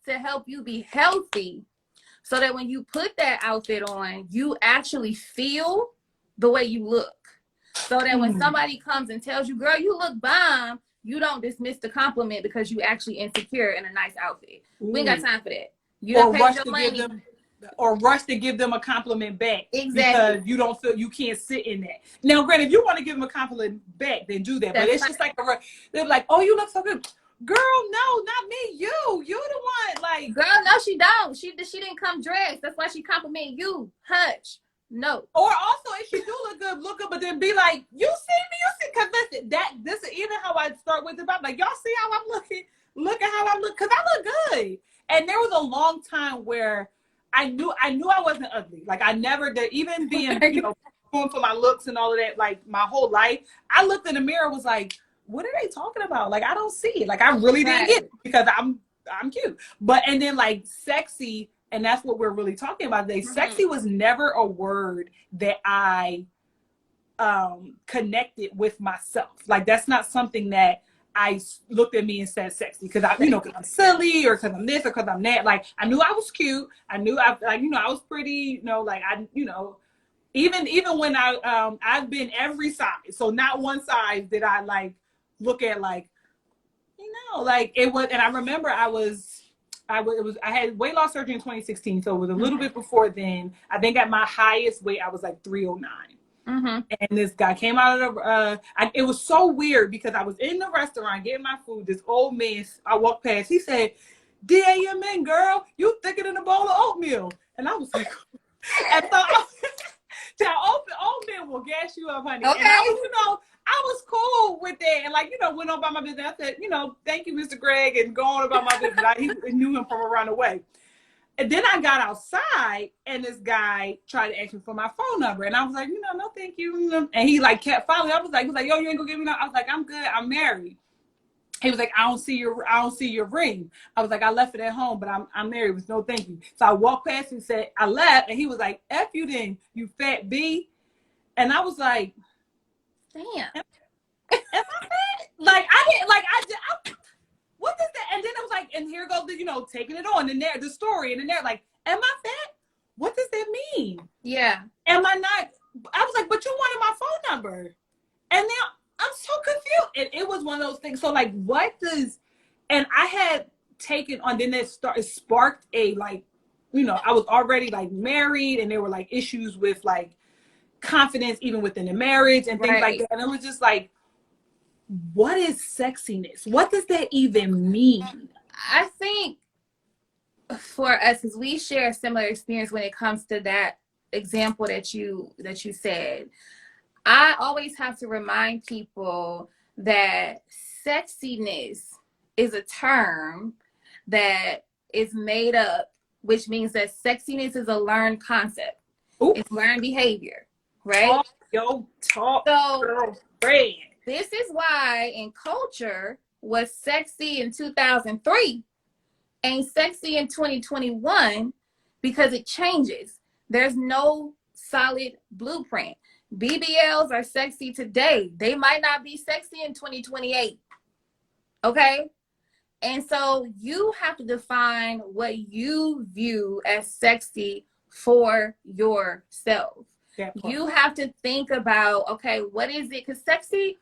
to help you be healthy so that when you put that outfit on, you actually feel the way you look. So that when somebody comes and tells you, girl, you look bomb, you don't dismiss the compliment because you actually insecure in a nice outfit. We ain't got time for that. You don't pay your money. Rush to give them a compliment back. Exactly. Because you don't feel you can't sit in that. Now, granted, if you want to give them a compliment back, then do that. But it's just like they're like, oh, you look so good. Girl, no, not me. You're the one. Like, girl, no, she don't. She didn't come dressed. That's why she complimented you. Hush. No. Or also, if she do look good, but then be like, you see me, because listen, this is even how I start with the vibe. Like, y'all see how I'm looking? Look at how I look, because I look good. And there was a long time where I knew I wasn't ugly. Like, I never did, even being, going for my looks and all of that, like my whole life, I looked in the mirror and was like, what are they talking about? Like, I don't see it. Like, I really didn't get it because I'm cute. And then like sexy, and that's what we're really talking about today. Sexy was never a word that I connected with myself. Like, that's not something that I looked at me and said sexy because because I'm silly or because I'm this or because I'm that. Like, I knew I was cute. I knew I was pretty. Even when I've been every size. So not one size did I like look at like, like it was. And I remember I had weight loss surgery in 2016. So it was a little bit before then. I think at my highest weight, I was like 309. And this guy came out of it was so weird because I was in the restaurant getting my food. This old man, I walked past, he said, DAMN, girl, you thicker than a bowl of oatmeal. And I was like, and so old men will gas you up, honey. Okay. And I was cool with that. And went on about my business. I said, thank you, Mr. Greg, and go on about my business. I knew him from around the way. And then I got outside and this guy tried to ask me for my phone number. And I was like, no, thank you. And he like kept following. He was like, yo, you ain't gonna give me no. I was like, I'm good. I'm married. He was like, I don't see your ring. I was like, I left it at home, but I'm married. It was no thank you. So I walked past and said, I left. And he was like, F you then, you fat B. And I was like, damn. Am I fat? Like, I didn't, like, what is that? And then it was like, and here goes the, taking it on, and the story, and then they're like, am I fat? What does that mean? Yeah. Am I not? I was like, but you wanted my phone number. And now I'm so confused. And it was one of those things. So like, and I had taken on, then it sparked a like, I was already like married, and there were like issues with like confidence even within the marriage and things like that. And it was just like, what is sexiness? What does that even mean? I think for us, because we share a similar experience when it comes to that example that you said, I always have to remind people that sexiness is a term that is made up, which means that sexiness is a learned concept. Ooh. It's learned behavior, right? Talk, girlfriend. This is why in culture, what's sexy in 2003 ain't sexy in 2021, because it changes. There's no solid blueprint. BBLs are sexy today. They might not be sexy in 2028. Okay? And so you have to define what you view as sexy for yourself. You have to think about, okay, what is it? Because sexy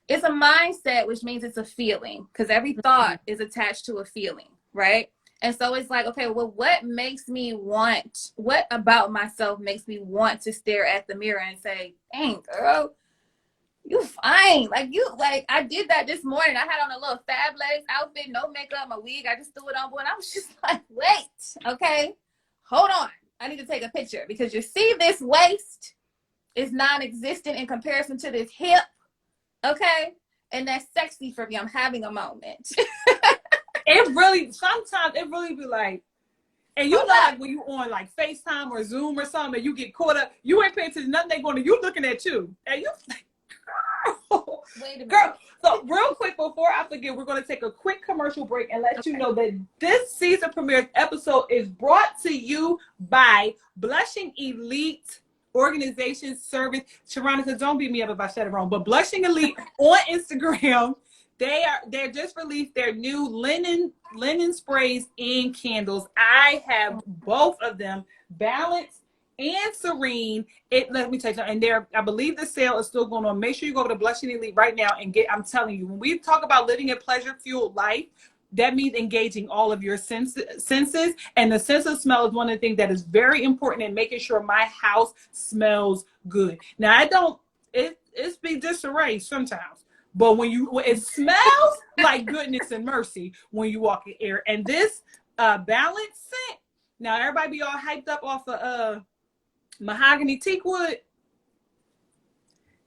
is a mindset, which means it's a feeling, because every thought is attached to a feeling, right? And so it's like, okay, well, what about myself makes me want to stare at the mirror and say, dang, girl, you fine. Like I did that this morning. I had on a little Fab Legs outfit, no makeup, my wig, I just threw it on, and I was just like, wait, okay, hold on. I need to take a picture, because you see this waist is non-existent in comparison to this hip, okay? And that's sexy for me. I'm having a moment. Sometimes it really be like, and like when you on like FaceTime or Zoom or something, and you get caught up, you ain't paying attention to nothing they going to, you looking at you. And you like, Wait a minute. Girl, so real quick before I forget, we're going to take a quick commercial break and let you know that this season premiere episode is brought to you by Blushing Elite Organization Service. Sharonica, don't beat me up if I said it wrong, but Blushing Elite on Instagram. They're just released their new linen sprays and candles. I have both of them, Balance and Serene. Let me tell you something. And I believe the sale is still going on. Make sure you go over to Blushing Elite right now and I'm telling you, when we talk about living a pleasure-fueled life, that means engaging all of your senses. And the sense of smell is one of the things that is very important in making sure my house smells good. Now, it's be disarray sometimes. But when it smells like goodness and mercy when you walk in air. And this Balance scent, now everybody be all hyped up off of mahogany teak wood.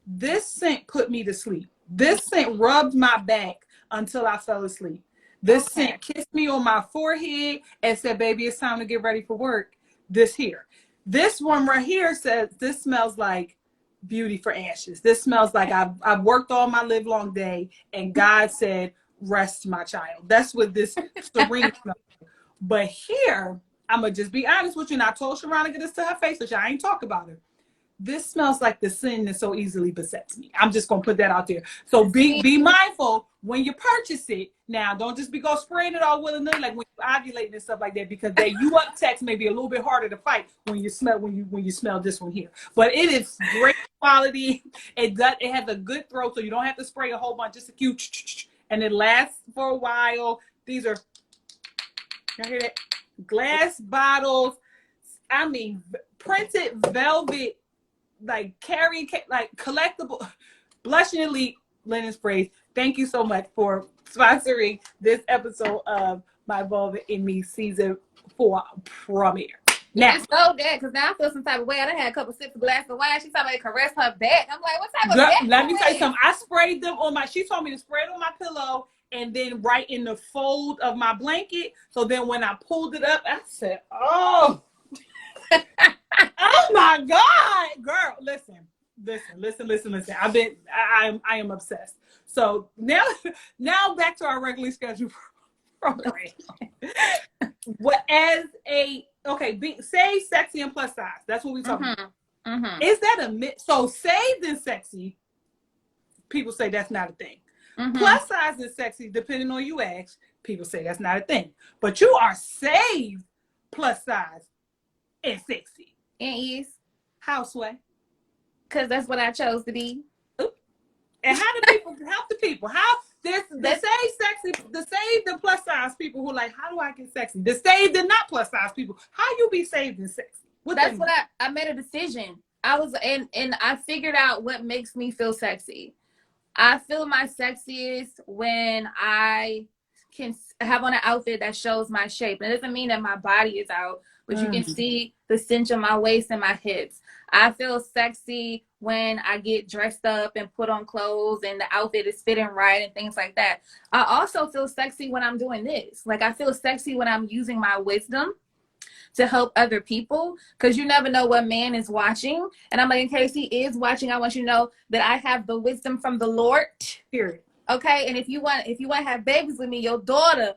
This scent put me to sleep. This scent rubbed my back until I fell asleep. This scent kissed me on my forehead and said, baby, it's time to get ready for work. This one right here says, this smells like beauty for ashes. This smells like I've worked all my live long day and God said, rest my child. That's what this Serene smells like. But here, I'm going to just be honest with you. And I told Sharonica this to her face, which I ain't talk about her. This smells like the sin that so easily besets me. I'm just going to put that out there. So be mindful when you purchase it. Now, don't just be spraying it all willy-nilly like when you're ovulating and stuff like that, because text may be a little bit harder to fight when you smell this one here. But it is great quality. It has a good throw, so you don't have to spray a whole bunch, just a few, and it lasts for a while. These are, you hear that? Glass bottles. I mean, printed velvet, like collectible. Blushing Elite linen sprays. Thank you so much for sponsoring this episode of My Vulva in Me season 4 premiere. Now, it's so dead because now I feel some type of way. I done had a couple sips of glass of wine. She's talking about caress her back. I'm like, what type of back? Let me tell you something. I sprayed them she told me to spray it on my pillow and then right in the fold of my blanket. So then when I pulled it up, I said, oh, oh my God, girl, listen. I am obsessed. So now back to our regularly scheduled program. Say sexy and plus size. That's what we talking about. Mm-hmm. Is that a myth? So saved and sexy, people say that's not a thing. Mm-hmm. Plus size and sexy, depending on you ask, people say that's not a thing. But you are saved plus size and sexy. And is houseway. Because that's what I chose to be. And how do people help the people? How the saved and plus size people who like, how do I get sexy? The saved and not plus size people, how you be saved and sexy? That's what I made a decision. I was and I figured out what makes me feel sexy. I feel my sexiest when I can have on an outfit that shows my shape. And it doesn't mean that my body is out, but you can see the cinch of my waist and my hips. I feel sexy when I get dressed up and put on clothes and the outfit is fitting right and things like that. I also feel sexy when I'm doing this. Like, I feel sexy when I'm using my wisdom to help other people, because you never know what man is watching. And I'm like, in case he is watching, I want you to know that I have the wisdom from the Lord. Period. Okay, and if you want to have babies with me, your daughter,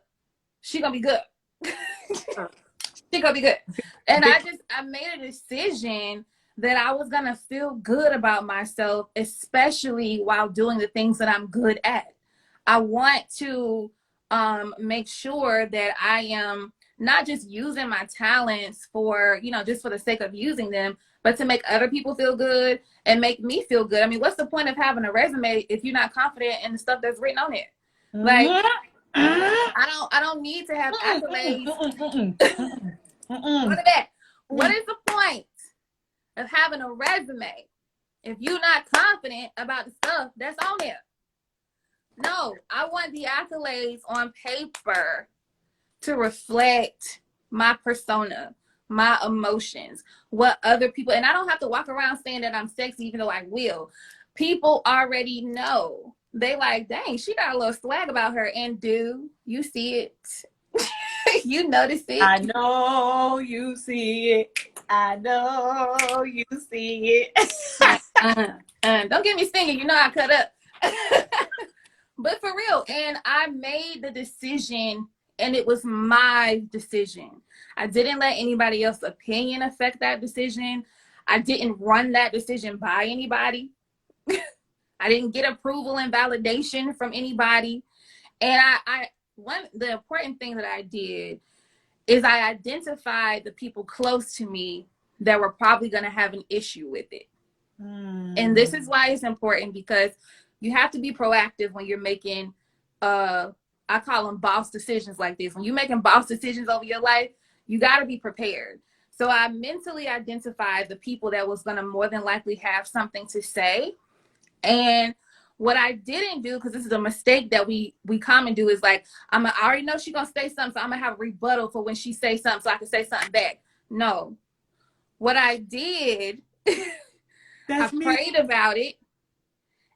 she gonna be good. She gonna be good. And I made a decision that I was gonna feel good about myself, especially while doing the things that I'm good at. I want to make sure that I am not just using my talents for, just for the sake of using them, but to make other people feel good and make me feel good. I mean, what's the point of having a resume if you're not confident in the stuff that's written on it? Like, I don't need to have accolades. What is the point of having a resume if you're not confident about the stuff that's on there? No, I want the accolades on paper to reflect my persona, my emotions, what other people, and I don't have to walk around saying that I'm sexy, even though I will. People already know. They like, dang, she got a little swag about her. And do you see it? You notice it? I know you see it. I know you see it. Don't get me singing. You know I cut up. But for real, and I made the decision, and it was my decision. I didn't let anybody else's opinion affect that decision. I didn't run that decision by anybody. I didn't get approval and validation from anybody. And the important thing that I did is I identified the people close to me that were probably going to have an issue with it. And this is why it's important, because you have to be proactive when you're making, I call them boss decisions like this. When you're making boss decisions over your life, you got to be prepared. So I mentally identified the people that was going to more than likely have something to say. And what I didn't do, because this is a mistake that we common do, is like, I already know she's going to say something, so I'm going to have a rebuttal for when she say something so I can say something back. No. What I did, I prayed about it,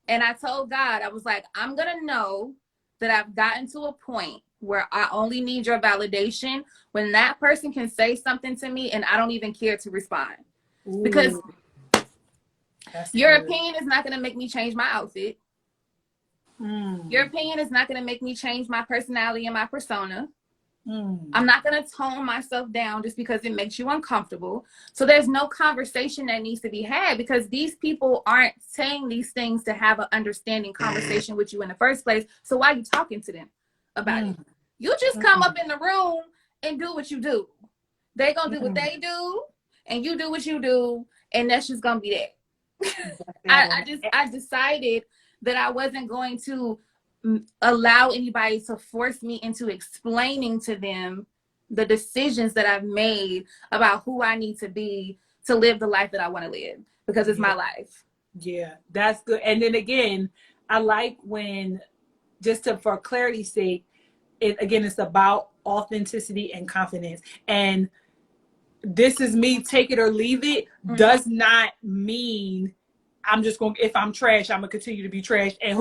and I told God, I was like, I'm going to know that I've gotten to a point where I only need your validation when that person can say something to me and I don't even care to respond. Ooh. Because your opinion is not going to make me change my outfit. Your opinion is not going to make me change my personality and my persona. I'm not going to tone myself down just because it makes you uncomfortable. So there's no conversation that needs to be had, because these people aren't saying these things to have an understanding conversation with you in the first place. So why are you talking to them about it? You just come up in the room and do what you do. They're going to do what they do, and you do what you do, and that's just going to be that. I decided that I wasn't going to allow anybody to force me into explaining to them the decisions that I've made about who I need to be to live the life that I want to live, because it's my life. Yeah, that's good. And then again, I like when, for clarity's sake, it's about authenticity and confidence. And this is me, take it or leave it, does not mean I'm just going, if I'm trash, I'm gonna continue to be trash. And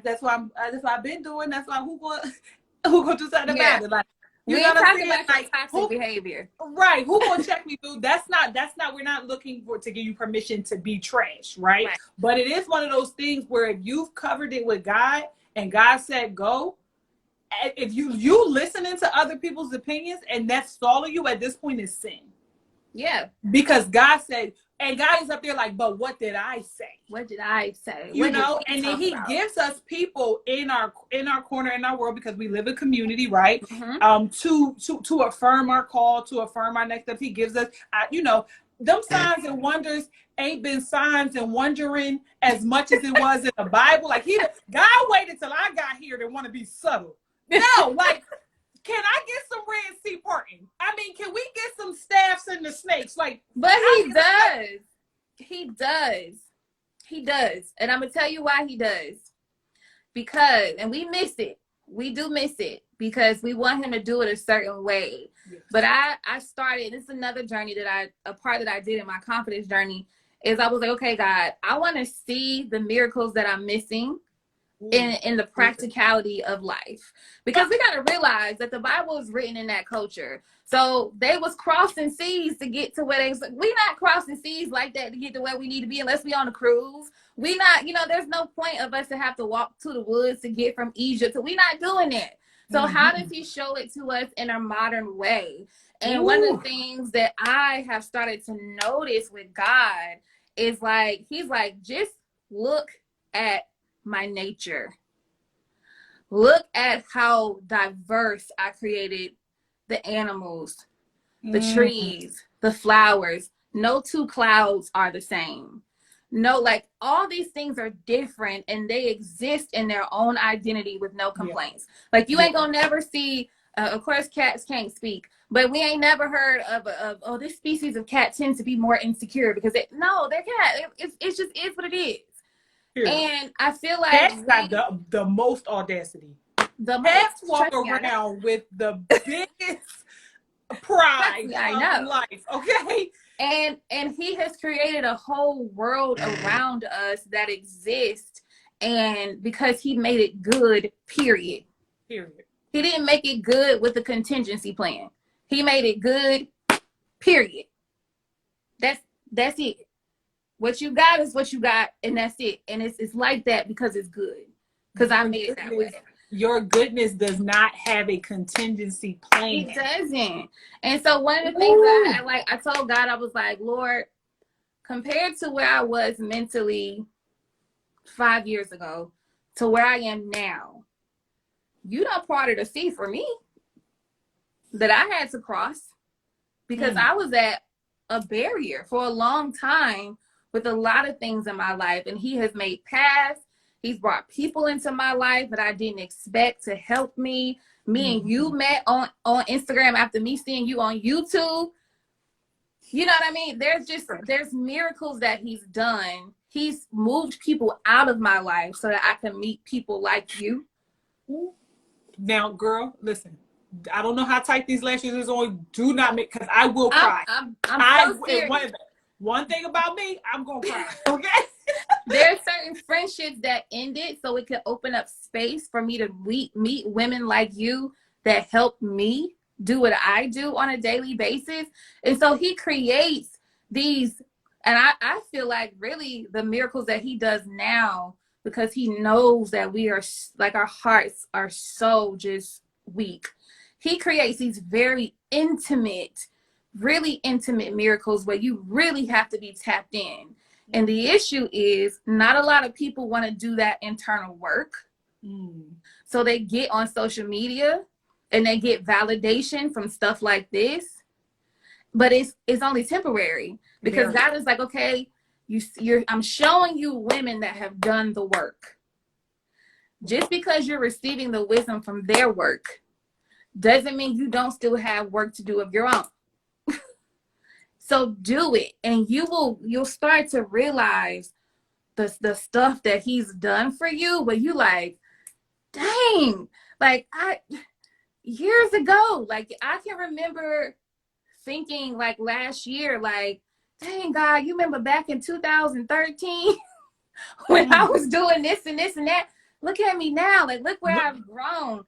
that's why I've been doing. That's why who gonna do something about it? Like, you know what I'm saying? Like, toxic behavior. Right. Who gonna check me, dude? That's not, we're not looking to give you permission to be trash, right? But it is one of those things where if you've covered it with God and God said go, if you listening to other people's opinions and that's stalling you, at this point is sin. Yeah. Because God said, and God is up there like, but what did I say? What did I say? You know, and then he gives us people in our corner, in our world, because we live in community, right? To affirm our call, to affirm our next steps. He gives us, them signs and wonders ain't been signs and wondering as much as it was in the Bible. Like God waited till I got here to want to be subtle. No, like, can I get some Red Sea parting? I mean, can we get some staffs and the snakes? Like, but he does. He does. He does. And I'm going to tell you why he does. Because, and we miss it. We do miss it because we want him to do it a certain way. Yes. But I started, this is another journey a part that I did in my confidence journey, is I was like, okay, God, I want to see the miracles that I'm missing in the practicality of life, because we got to realize that the Bible is written in that culture. So they was crossing seas to get to where we not crossing seas like that to get to where we need to be unless we on a cruise. We not, there's no point of us to have to walk to the woods to get from Egypt. So we not doing it. So how does he show it to us in a modern way? And one of the things that I have started to notice with God is like, he's like, just look at my nature. Look at how diverse I created the animals, the trees, the flowers. No two clouds are the same. No, like, all these things are different and they exist in their own identity with no complaints. Like, you ain't gonna never see, of course cats can't speak, but we ain't never heard of this species of cat tends to be more insecure because they're cat. It's just is what it is. And I feel like cats got the most audacity. The cats walk around with the biggest pride of life. Okay. And he has created a whole world around us that exists, and because he made it good, period. He didn't make it good with a contingency plan. He made it good, period. That's it. What you got is what you got, and that's it. And it's like that because it's good. Because I made it that way. Your goodness does not have a contingency plan. It doesn't. And so one of the things that I told God, I was like, Lord, compared to where I was mentally 5 years ago to where I am now, you done parted a sea for me that I had to cross because I was at a barrier for a long time with a lot of things in my life. And he has made paths. He's brought people into my life that I didn't expect to help me. Me and you met on Instagram after me seeing you on YouTube. You know what I mean? There's miracles that he's done. He's moved people out of my life so that I can meet people like you. Now, girl, listen. I don't know how tight these lashes is on. Do not make, because I will cry. I'm so serious. One thing about me, I'm gonna cry. Okay. There are certain friendships that ended so it could open up space for me to meet women like you that help me do what I do on a daily basis. And so he creates these, and I feel like really the miracles that he does now, because he knows that we are like, our hearts are so just weak. He creates these very intimate, really intimate miracles where you really have to be tapped in. And the issue is not a lot of people want to do that internal work. So they get on social media and they get validation from stuff like this. But it's only temporary because God is like, okay, I'm showing you women that have done the work. Just because you're receiving the wisdom from their work doesn't mean you don't still have work to do of your own. So do it, and you'll start to realize the stuff that he's done for you, but you like, dang, like years ago, like I can remember thinking like last year, like, dang God, you remember back in 2013 when I was doing this and this and that? Look at me now, like look where I've grown.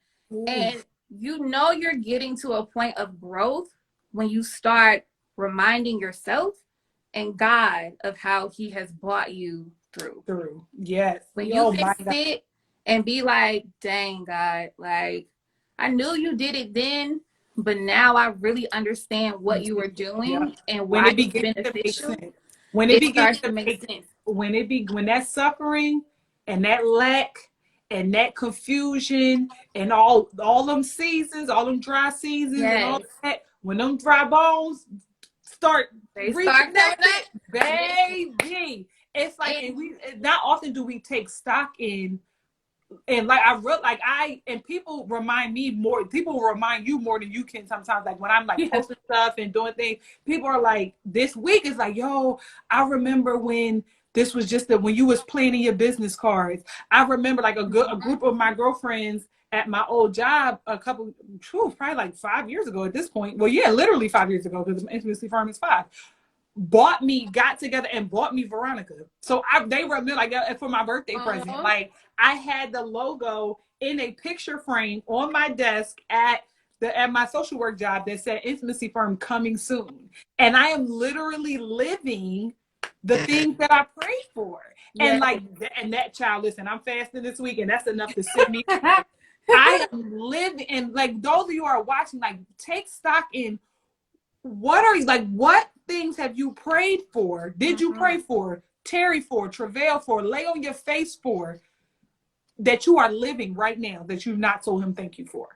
And you know you're getting to a point of growth when you start reminding yourself and God of how he has brought you through. Yes. When you can sit and be like, dang God, like I knew you did it then, but now I really understand what you were doing and why it's beneficial. When it starts to make sense. When that suffering and that lack and that confusion and all them seasons, all them dry seasons and all that, when them dry bones start reconnecting, baby. It's like, and we not often do we take stock in, and like and people remind me more. People will remind you more than you can sometimes. Like when I'm like posting stuff and doing things, people are like, this week is like, yo, I remember when this was just when you was planning your business cards. I remember like a group of my girlfriends at my old job probably like 5 years ago at this point. Well, yeah, literally 5 years ago because the intimacy firm is 5. Got together and bought me Veronica. So they were like for my birthday present. Like I had the logo in a picture frame on my desk at my social work job that said intimacy firm coming soon. And I am literally living the things that I prayed for. And like, and that child, listen, I'm fasting this week and that's enough to sit me. I am living, and like those of you who are watching, like take stock in what things have you prayed for? Did you pray for, tarry for, travail for, lay on your face for, that you are living right now that you've not told him thank you for?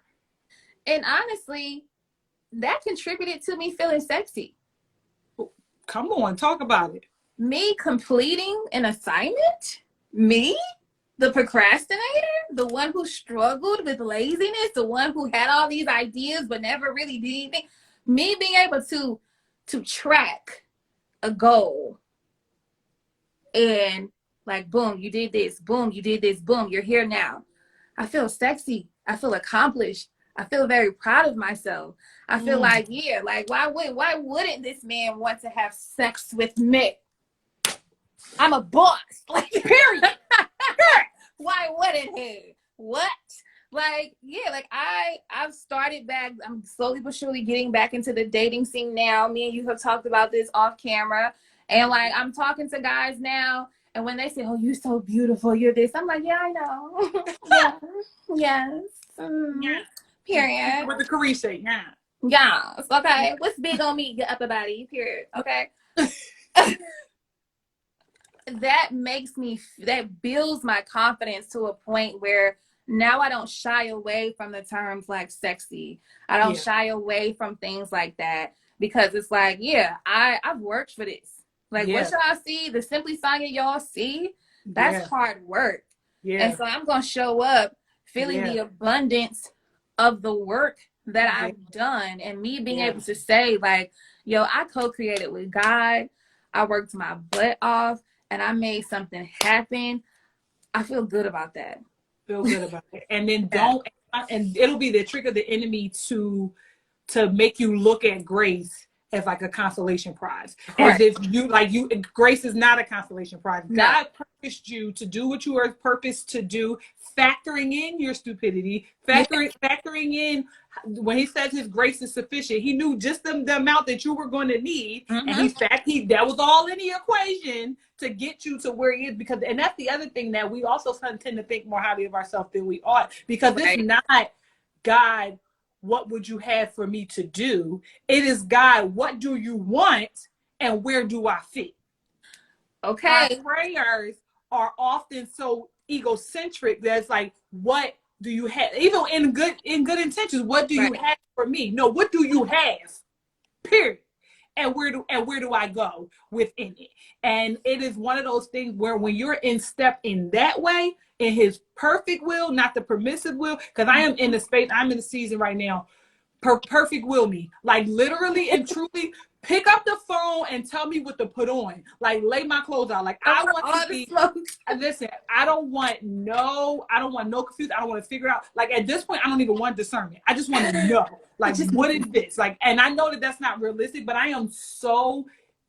And honestly, that contributed to me feeling sexy. Come on, talk about it. Me completing an assignment? Me? The procrastinator? The one who struggled with laziness? The one who had all these ideas but never really did anything? Me being able to track a goal and like, boom, you did this, boom, you did this, boom, you're here now. I feel sexy. I feel accomplished. I feel very proud of myself. I feel like, yeah, like why wouldn't this man want to have sex with me? I'm a boss. Like, period. Why wouldn't he? What? Like, yeah, like I've started back. I'm slowly but surely getting back into the dating scene now. Me and you have talked about this off camera. And like, I'm talking to guys now, and when they say, "Oh, you're so beautiful, you're this," I'm like, "Yeah, I know." Yeah, yes. Yeah. Period. With the Carisha, yeah. Yes. Okay. What's big on me? Your upper body. Period. Okay. That builds my confidence to a point where now I don't shy away from the terms like sexy. I don't shy away from things like that, because it's like, yeah, I've worked for this. Like, what y'all see, the Simply Sonya y'all see, that's hard work. And so I'm going to show up feeling the abundance of the work that I've done, and me being able to say, like, yo, I co-created with God. I worked my butt off and I made something happen. I feel good about that. Feel good about it. And then and it'll be the trick of the enemy to make you look at grace as like a consolation prize. As if grace is not a consolation prize. No. God purposed you to do what you were purposed to do, factoring in your stupidity, factoring in when he says his grace is sufficient. He knew just the amount that you were going to need. And that was all in the equation to get you to where he is. Because, and that's the other thing, that we also tend to think more highly of ourselves than we ought, because it's not God, what would you have for me to do? It is God, what do you want and where do I fit? Okay. Our prayers are often so egocentric that's like, what do you have? Even in good intentions, what do you have for me? No, what do you have? Period. And where do I go within it? And it is one of those things where when you're in step in that way, in his perfect will, not the permissive will, because I am in the space, I'm in the season right now, perfect will me. Like literally and truly pick up the phone and tell me what to put on. Like lay my clothes out. Like I want to be, listen, I don't want no confusion. I don't want to figure out. Like at this point, I don't even want discernment. I just want to know. Like, what is this? Like, and I know that that's not realistic, but I am so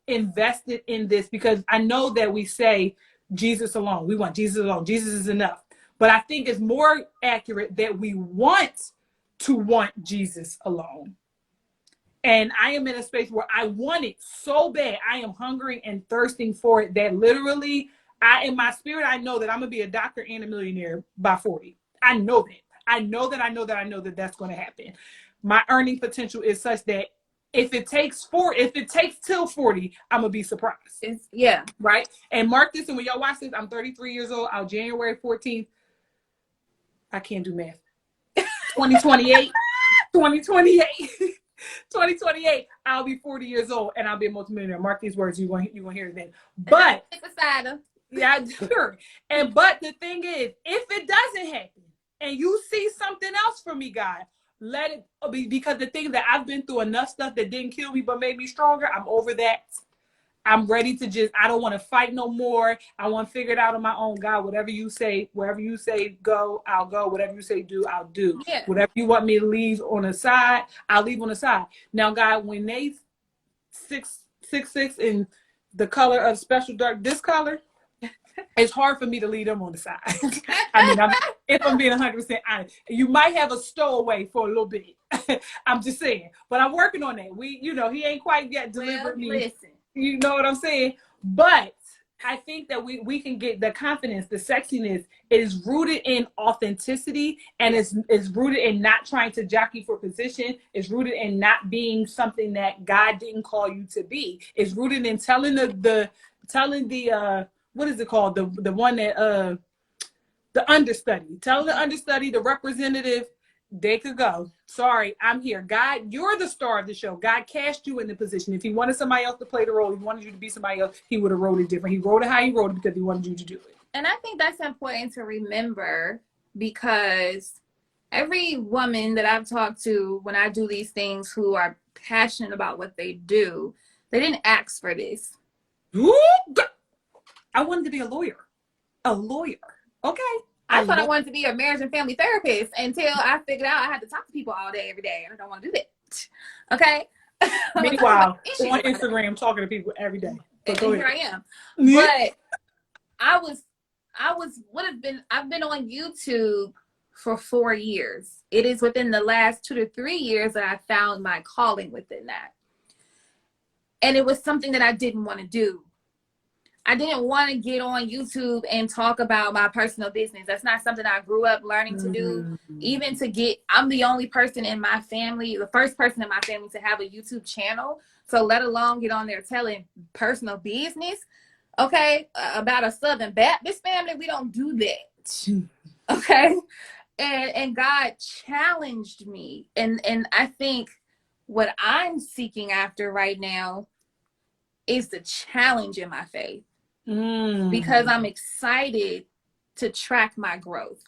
invested in this because I know that we say Jesus alone. We want Jesus alone. Jesus is enough. But I think it's more accurate that we want to want Jesus alone. And I am in a space where I want it so bad. I am hungry and thirsting for it that literally, in my spirit, I know that I'm going to be a doctor and a millionaire by 40. I know that. I know that that's going to happen. My earning potential is such that if it takes till 40, I'm going to be surprised. Right? And mark this, and when y'all watch this, I'm 33 years old. On January 14th, I can't do math. 2028, 2028, I'll be 40 years old and I'll be a multimillionaire. Mark these words, you're going to hear it then. But yeah, sure. But the thing is, if it doesn't happen and you see something else from me, God, let it be, because the thing that I've been through enough stuff that didn't kill me but made me stronger. I'm over that. I'm ready to I don't want to fight no more. I want to figure it out on my own. God, whatever you say, wherever you say go, I'll go. Whatever you say do, I'll do. Yeah. Whatever you want me to leave on the side, I'll leave on the side. Now, God, when they 666 in the color of special dark, this color, it's hard for me to leave them on the side. I mean, if I'm being 100% honest, you might have a stowaway for a little bit. I'm just saying, but I'm working on that. He ain't quite yet delivered me. Listen. You know what I'm saying? But I think that we can get the confidence, the sexiness is rooted in authenticity, and it's rooted in not trying to jockey for position. It's rooted in not being something that God didn't call you to be. It's rooted in telling the what is it called? The one that the understudy. Tell the understudy, the representative, they could go. Sorry, I'm here. God, you're the star of the show. God cast you in the position. If he wanted somebody else to play the role, he wanted you to be somebody else, he would have wrote it different. He wrote it how he wrote it because he wanted you to do it. And I think that's important to remember, because every woman that I've talked to when I do these things who are passionate about what they do, they didn't ask for this. I wanted to be a lawyer. Okay. I thought I wanted to be a marriage and family therapist until I figured out I had to talk to people all day, every day, and I don't want to do that. Okay. Meanwhile, on Instagram, talking to people every day. And here I am. But I've been on YouTube for 4 years. It is within the last 2 to 3 years that I found my calling within that. And it was something that I didn't want to do I didn't want to get on YouTube and talk about my personal business. That's not something I grew up learning to do. Even to get, I'm the only person in my family, the first person in my family to have a YouTube channel. So let alone get on there telling personal business, okay, about a Southern Baptist family. We don't do that, okay? And God challenged me. And I think what I'm seeking after right now is the challenge in my faith. Because I'm excited to track my growth.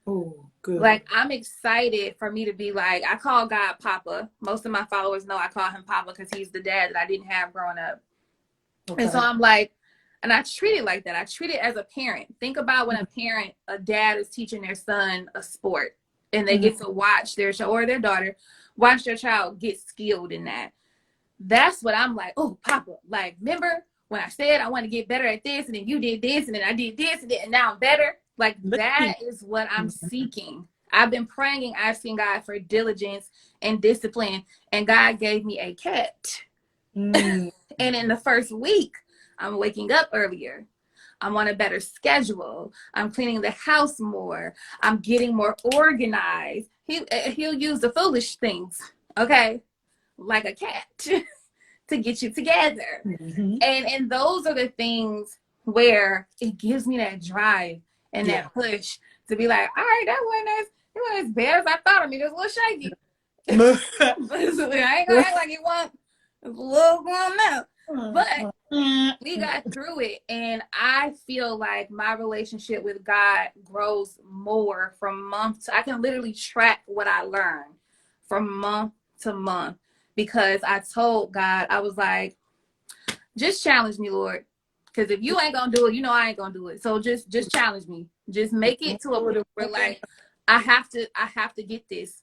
Oh, good. Like, I'm excited for me to be like, I call God Papa. Most of my followers know I call him Papa because he's the dad that I didn't have growing up. Okay. And so I'm like, and I treat it like that. I treat it as a parent. Think about when a dad is teaching their son a sport and they get to watch their child or their daughter watch their child get skilled in that. That's what I'm like, oh, Papa, like, remember when I said I want to get better at this, and then you did this, and then I did this, and now I'm better? Like, that is what I'm seeking. I've been praying and asking God for diligence and discipline, and God gave me a cat. And in the first week, I'm waking up earlier. I'm on a better schedule. I'm cleaning the house more. I'm getting more organized. He'll use the foolish things, okay, like a cat. To get you together. And those are the things where it gives me that drive and that push to be like, all right, that wasn't as bad as I thought. I mean, it was a little shaky. I ain't gonna act like it wasn't a little going out. But we got through it, and I feel like my relationship with God grows more from month to, I can literally track what I learn from month to month. Because I told God, I was like, just challenge me, Lord. Because if you ain't gonna do it, you know I ain't gonna do it. So just challenge me. Just make it to a point where, like, I have to get this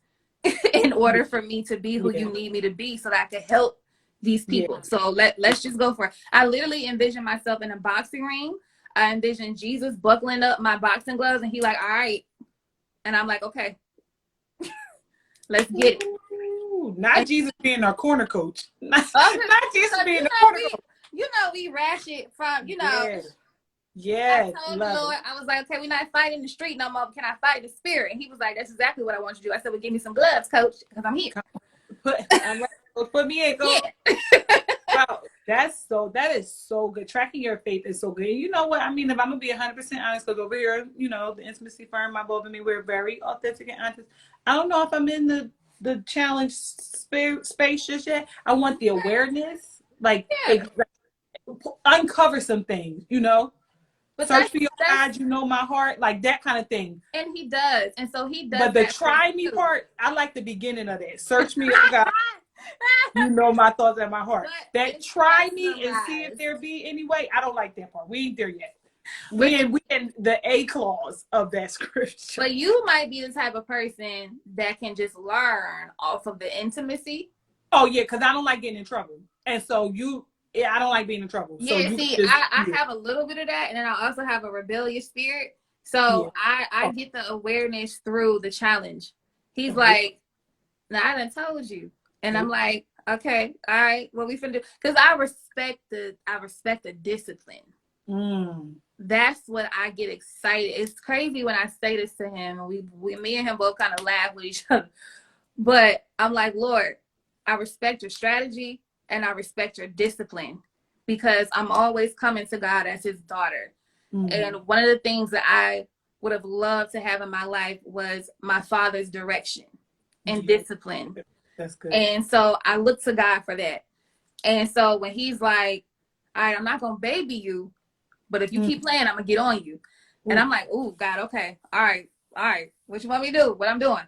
in order for me to be who you need me to be, so that I can help these people. So let's just go for it. I literally envision myself in a boxing ring. I envision Jesus buckling up my boxing gloves, and he like, all right. And I'm like, okay, let's get it. Not Jesus being our corner coach. Not Jesus being the corner coach. You know, we ratchet from, you know. Yes. I told the Lord, I was like, okay, we're not fighting in the street no more. Can I fight in the spirit? And he was like, that's exactly what I want you to do. I said, well, give me some gloves, coach, because I'm here. Put me in, coach. Wow, that is so good. Tracking your faith is so good. And you know what? I mean, if I'm gonna be 100% honest, because over here, you know, the intimacy firm, my both of me, we're very authentic and honest. I don't know if I'm in the challenge space just yet. I want the awareness, like uncover some things, you know. But search for your God, you know my heart, like that kind of thing. And he does, and so he does. But the try me part, I like the beginning of that. Search me, God. You know my thoughts and my heart. But that try me and see if there be any way. I don't like that part. We ain't there yet. We in the A clause of that scripture. But you might be the type of person that can just learn off of the intimacy. Oh yeah, because I don't like getting in trouble, and so I don't like being in trouble. Yeah, so see, I have a little bit of that, and then I also have a rebellious spirit. So I get the awareness through the challenge. He's like, "Now I done told you," and I'm like, "Okay, all right, what we finna do?" Because I respect the discipline. That's what I get excited. It's crazy when I say this to him, and me and him both kind of laugh with each other. But I'm like, Lord, I respect your strategy and I respect your discipline, because I'm always coming to God as his daughter. And one of the things that I would have loved to have in my life was my father's direction and discipline. That's good. And so I look to God for that. And so when he's like, all right, I'm not going to baby you, but if you keep playing, I'm going to get on you. And I'm like, oh, God, okay. All right. What you want me to do? What I'm doing?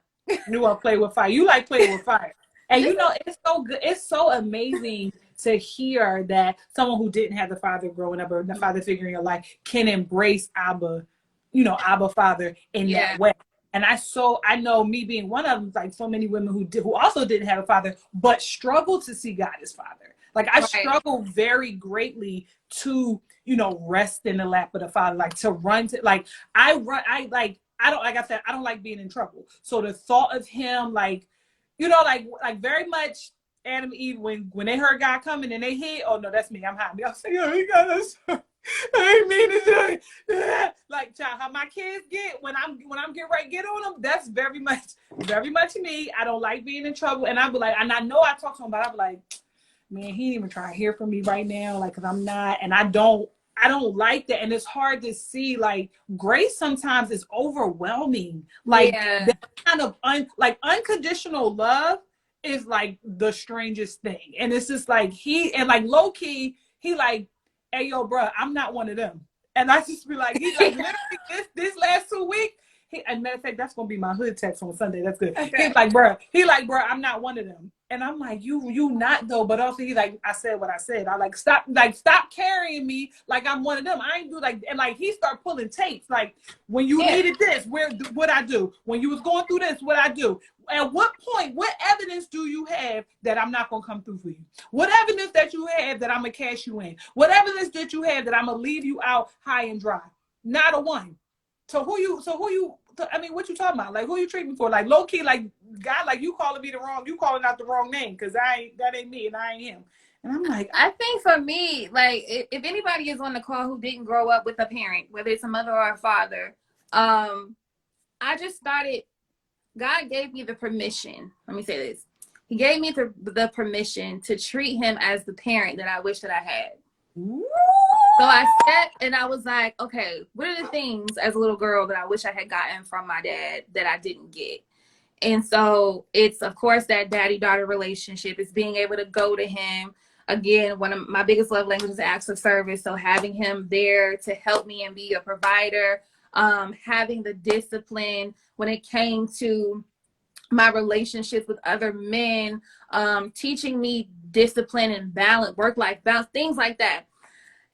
You want to play with fire. You like playing with fire. And you know, it's so good. It's so amazing to hear that someone who didn't have the father growing up or the father figure in your life can embrace Abba, Abba Father in that way. And I know me being one of them, like so many women who also didn't have a father, but struggled to see God as father. Like I struggle very greatly to, rest in the lap of the father, like to run to, like I don't like being in trouble. So the thought of him, like very much Adam and Eve, when they heard God coming and they hid, oh no, that's me, I'm hiding. I was like, oh, he got us. I ain't mean to do it. Like, child, how my kids get when I'm getting ready to get on them, that's very much me. I don't like being in trouble. And I be like, and I know I talk to him, but I be like, man, he ain't even trying to hear from me right now. Like, cause I'm not, and I don't like that. And it's hard to see, like, grace sometimes is overwhelming. Like, that kind of unconditional love is like the strangest thing. And it's just like like low key, he like, hey, yo, bro, I'm not one of them. And I just be like, he like literally this last 2 weeks. And matter of fact, that's gonna be my hood text on Sunday. That's good. Okay. He like, bro, I'm not one of them. And I'm like, you not though. But also he like, I said what I said. I like stop carrying me like I'm one of them. I ain't do like, and like he start pulling tapes. Like, when you needed this, what I do? When you was going through this, what I do? At what point, what evidence do you have that I'm not gonna come through for you? What evidence that you have that I'm gonna cash you in? What evidence that you have that I'm gonna leave you out high and dry? Not a one. So who you I mean, what you talking about? Like, who you treating me for? Like, low key, like, God, like, you calling out the wrong name, because that ain't me and I ain't him. And I'm like, I think for me, like, if anybody is on the call who didn't grow up with a parent, whether it's a mother or a father, I just started, God gave me the permission. Let me say this. He gave me the permission to treat him as the parent that I wish that I had. Ooh. So I sat and I was like, okay, what are the things as a little girl that I wish I had gotten from my dad that I didn't get? And so it's, of course, that daddy-daughter relationship. It's being able to go to him. Again, one of my biggest love languages is acts of service. So having him there to help me and be a provider, having the discipline when it came to my relationships with other men, teaching me discipline and balance, work-life balance, things like that.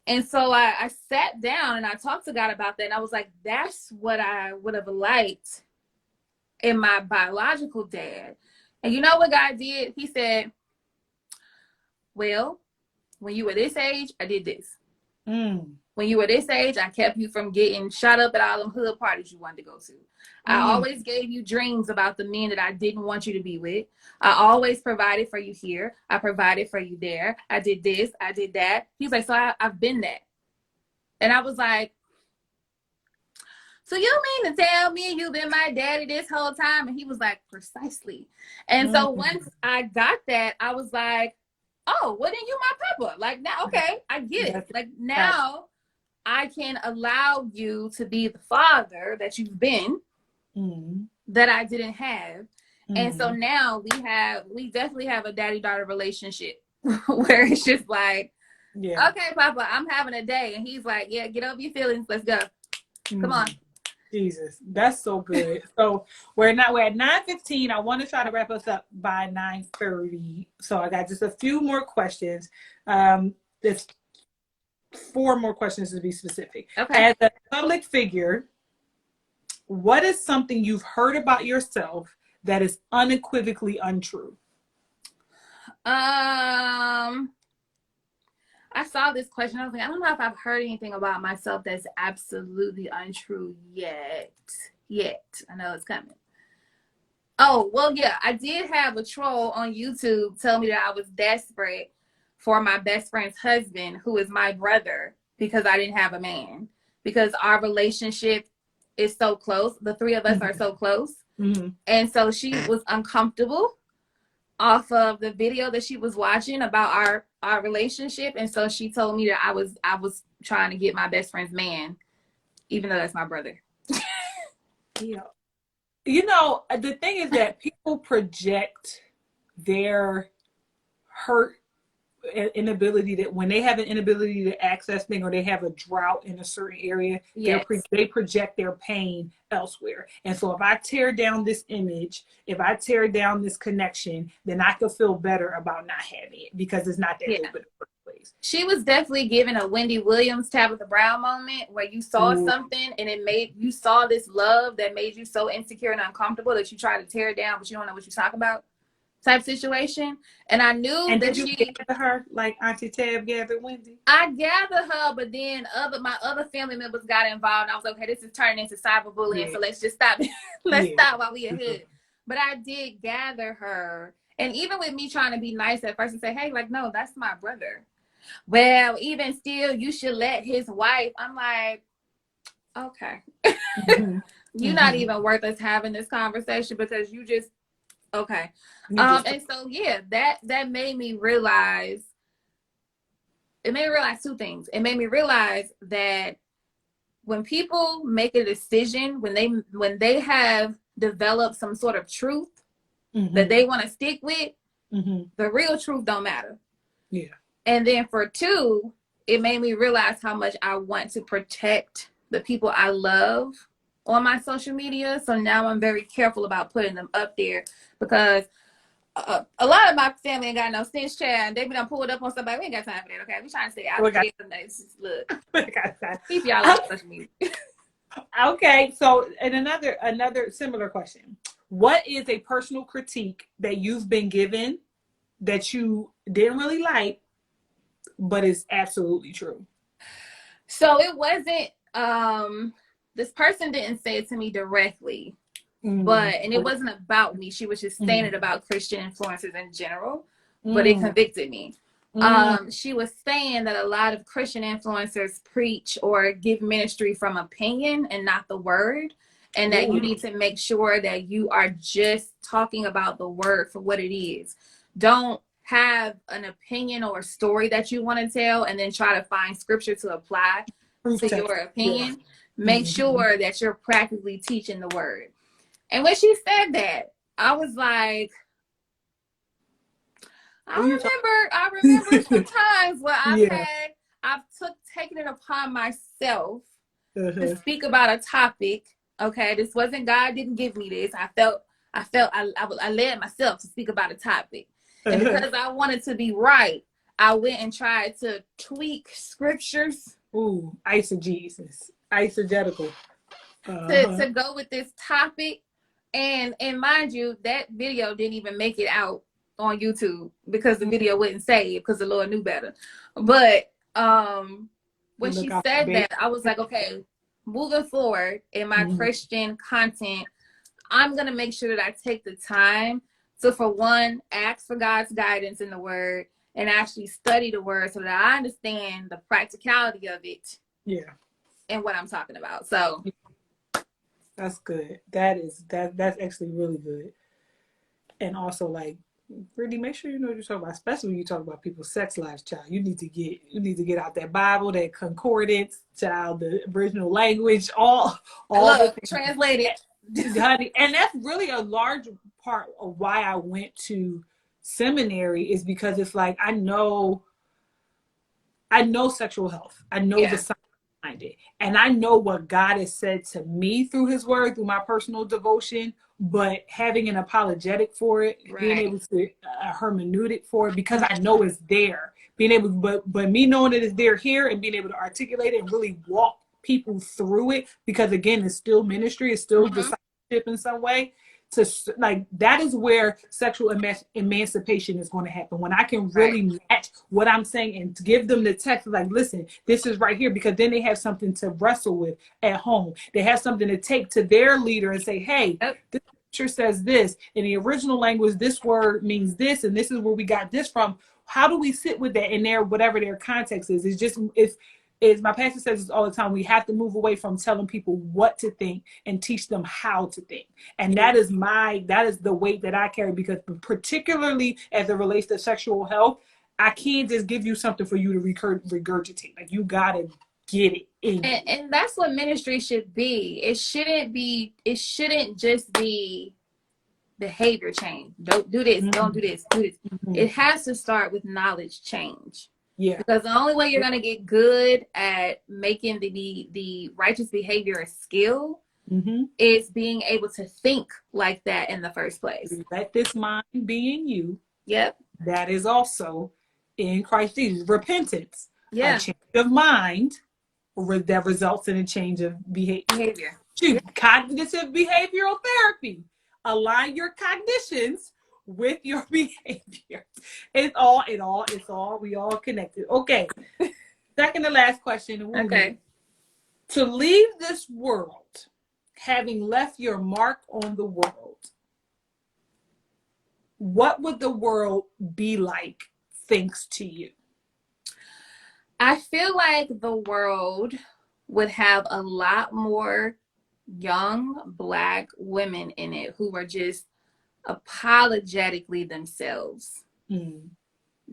And so I sat down and I talked to God about that. And I was like, that's what I would have liked in my biological dad. And you know what God did? He said, well, when you were this age, I did this. When you were this age, I kept you from getting shot up at all them hood parties you wanted to go to. I always gave you dreams about the men that I didn't want you to be with. I always provided for you here. I provided for you there. I did this. I did that. He's like, so I've been that. And I was like, so you mean to tell me you've been my daddy this whole time? And he was like, precisely. And so once I got that, I was like, oh, well, then you my papa. Like, now, okay, I get it. Like, now I can allow you to be the father that you've been, that I didn't have. And so now we definitely have a daddy-daughter relationship where it's just like, okay, papa, I'm having a day. And he's like, yeah, get over your feelings. Let's go. Come on. Jesus, that's so good. So we're at 9:15. I want to try to wrap us up by 9:30. So I got just a few more questions. There's 4 more questions to be specific. Okay. As a public figure, what is something you've heard about yourself that is unequivocally untrue? I saw this question. I was like, I don't know if I've heard anything about myself that's absolutely untrue yet. I know it's coming. Oh, well, yeah. I did have a troll on YouTube tell me that I was desperate for my best friend's husband, who is my brother, because I didn't have a man. Because our relationship is so close. The 3 of us are so close. And so she was uncomfortable off of the video that she was watching about our relationship. And so she told me that I was trying to get my best friend's man, even though that's my brother. Yeah. You know, the thing is that people project their hurt inability, that when they have an inability to access things, or they have a drought in a certain area, they project their pain elsewhere. And so if I tear down this image, if I tear down this connection, then I could feel better about not having it because it's not that good in the first place. She was definitely given a Wendy Williams, Tabitha Brown moment where you saw something and you saw this love that made you so insecure and uncomfortable that you try to tear it down, but you don't know what you're talking about. Type situation. And I knew that she gathered her like Auntie Tab gathered Wendy. I gathered her, but then my other family members got involved, and I was like, okay, this is turning into cyberbullying, so let's just stop. Stop while we ahead. But I did gather her, and even with me trying to be nice at first and say, hey, like, no, that's my brother. well, even still, you should let his wife. I'm like, okay. Mm-hmm. You're not even worth us having this conversation because you just, okay. And so, yeah, that made me realize, it made me realize two things. It made me realize that when people make a decision, when they have developed some sort of truth that they want to stick with, the real truth don't matter. Yeah. And then for two, it made me realize how much I want to protect the people I love on my social media. So now I'm very careful about putting them up there because a lot of my family ain't got no sense, child. They be done pulled up on somebody. We ain't got time for that, okay? We trying to stay out of jail. Look, keep y'all on social media. Okay, so and another similar question. What is a personal critique that you've been given that you didn't really like, but is absolutely true? So it wasn't, this person didn't say it to me directly, and it wasn't about me. She was just saying it about Christian influencers in general, but it convicted me. She was saying that a lot of Christian influencers preach or give ministry from opinion and not the word, and that you need to make sure that you are just talking about the word for what it is. Don't have an opinion or a story that you want to tell and then try to find scripture to apply to your opinion. Make sure that you're practically teaching the word. And when she said that, I was like, I remember some times where I've taken it upon myself to speak about a topic. Okay, this wasn't, God didn't give me this. I led myself to speak about a topic. And because I wanted to be right, I went and tried to tweak scriptures. Ooh, eisegetical. To go with this topic. And mind you, that video didn't even make it out on YouTube because the video wouldn't save because the Lord knew better. But when she said that, I was like, okay, moving forward in my Christian content, I'm going to make sure that I take the time to, for one, ask for God's guidance in the word and actually study the word so that I understand the practicality of it. Yeah. And what I'm talking about. So that's good. That's actually really good. And also, like, really make sure you know what you're talking about, especially when you talk about people's sex lives, child. You need to get out that Bible, that concordance, child, the original language, all translated. Honey, and that's really a large part of why I went to seminary is because it's like I know sexual health. I know the science behind it. And I know what God has said to me through his word, through my personal devotion, but having an apologetic for it, being able to hermeneutic for it, because I know it's there. Being able, but me knowing that it's there here and being able to articulate it and really walk people through it, because again, it's still ministry, it's still discipleship in some way. To like, that is where sexual emancipation is going to happen, when I can really match what I'm saying and give them the text, like, listen, this is right here, because then they have something to wrestle with at home. They have something to take to their leader and say, hey, this scripture says this in the original language, this word means this, and this is where we got this from. How do we sit with that in their, whatever their context is? It's just, is my pastor says this all the time, we have to move away from telling people what to think and teach them how to think. And that is the weight that I carry, because particularly as it relates to sexual health, I can't just give you something for you to regurgitate. Like, you gotta get it in. And that's what ministry should be. It shouldn't just be behavior change. Don't do this, don't do this, do this. It has to start with knowledge change. Yeah. Because the only way you're going to get good at making the righteous behavior a skill is being able to think like that in the first place. Let this mind be in you. Yep. That is also in Christ Jesus. Repentance. Yeah. A change of mind that results in a change of behavior. Cognitive behavioral therapy. Align your cognitions with your behavior. We all connected. Okay. Second to last question. Okay. To leave this world, having left your mark on the world, what would the world be like thanks to you? I feel like the world would have a lot more young Black women in it who were just apologetically themselves. Mm.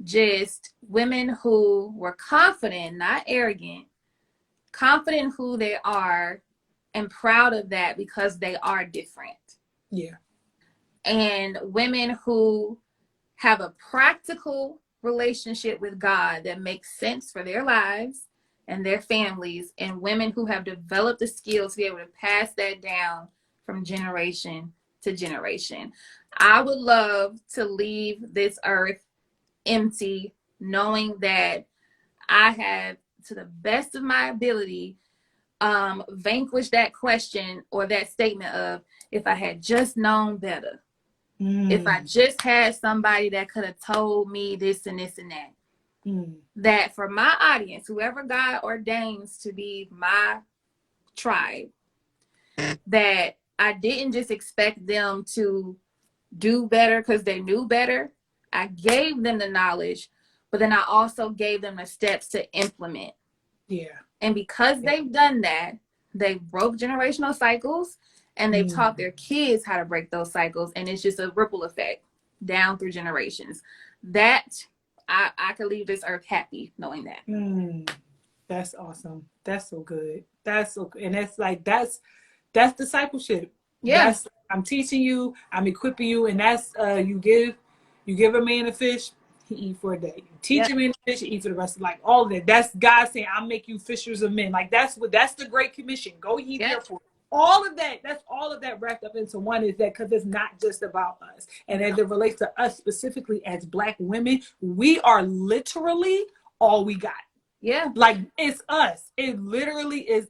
Just women who were confident, not arrogant, confident who they are and proud of that because they are different. Yeah. And women who have a practical relationship with God that makes sense for their lives and their families, and women who have developed the skills to be able to pass that down from generation to generation. I would love to leave this earth empty, knowing that I have, to the best of my ability, vanquished that question or that statement of, if I had just known better. If I just had somebody that could have told me this and this and that. That for my audience, whoever God ordains to be my tribe, that I didn't just expect them to do better because they knew better. I gave them the knowledge, but then I also gave them the steps to implement. Yeah. And because they've done that, they broke generational cycles, and they've taught their kids how to break those cycles. And it's just a ripple effect down through generations. That I could leave this earth happy knowing that. That's awesome. That's so good. That's so good. And that's like, that's discipleship. Yeah. That's, I'm teaching you, I'm equipping you, and that's you give a man a fish, he eat for a day. You teach a man a fish, he eat for the rest of life. All of that. That's God saying, I'll make you fishers of men. Like that's the Great Commission. Go ye therefore. All of that, that's all of that wrapped up into one, is that because it's not just about us. And as it relates to us specifically as Black women, we are literally all we got. Yeah. Like it's us. It literally is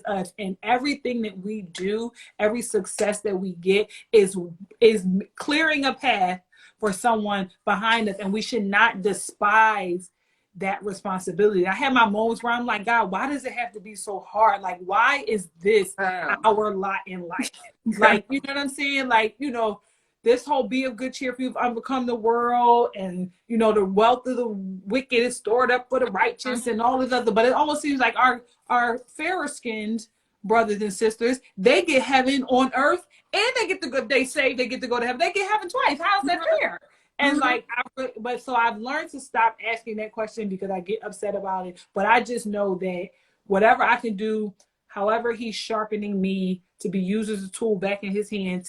us. And everything that we do, every success that we get is clearing a path for someone behind us. And we should not despise that responsibility. I had my moments where I'm like, God, why does it have to be so hard? Like, why is this our lot in life? Like, you know what I'm saying? Like, you know, this whole be of good cheer, for you've overcome the world, and you know the wealth of the wicked is stored up for the righteous, and all this other. But it almost seems like our fairer skinned brothers and sisters, they get heaven on earth, and they get to go. They say they get to go to heaven. They get heaven twice. How's that fair? And like, but so I've learned to stop asking that question because I get upset about it. But I just know that whatever I can do, however he's sharpening me to be used as a tool back in his hand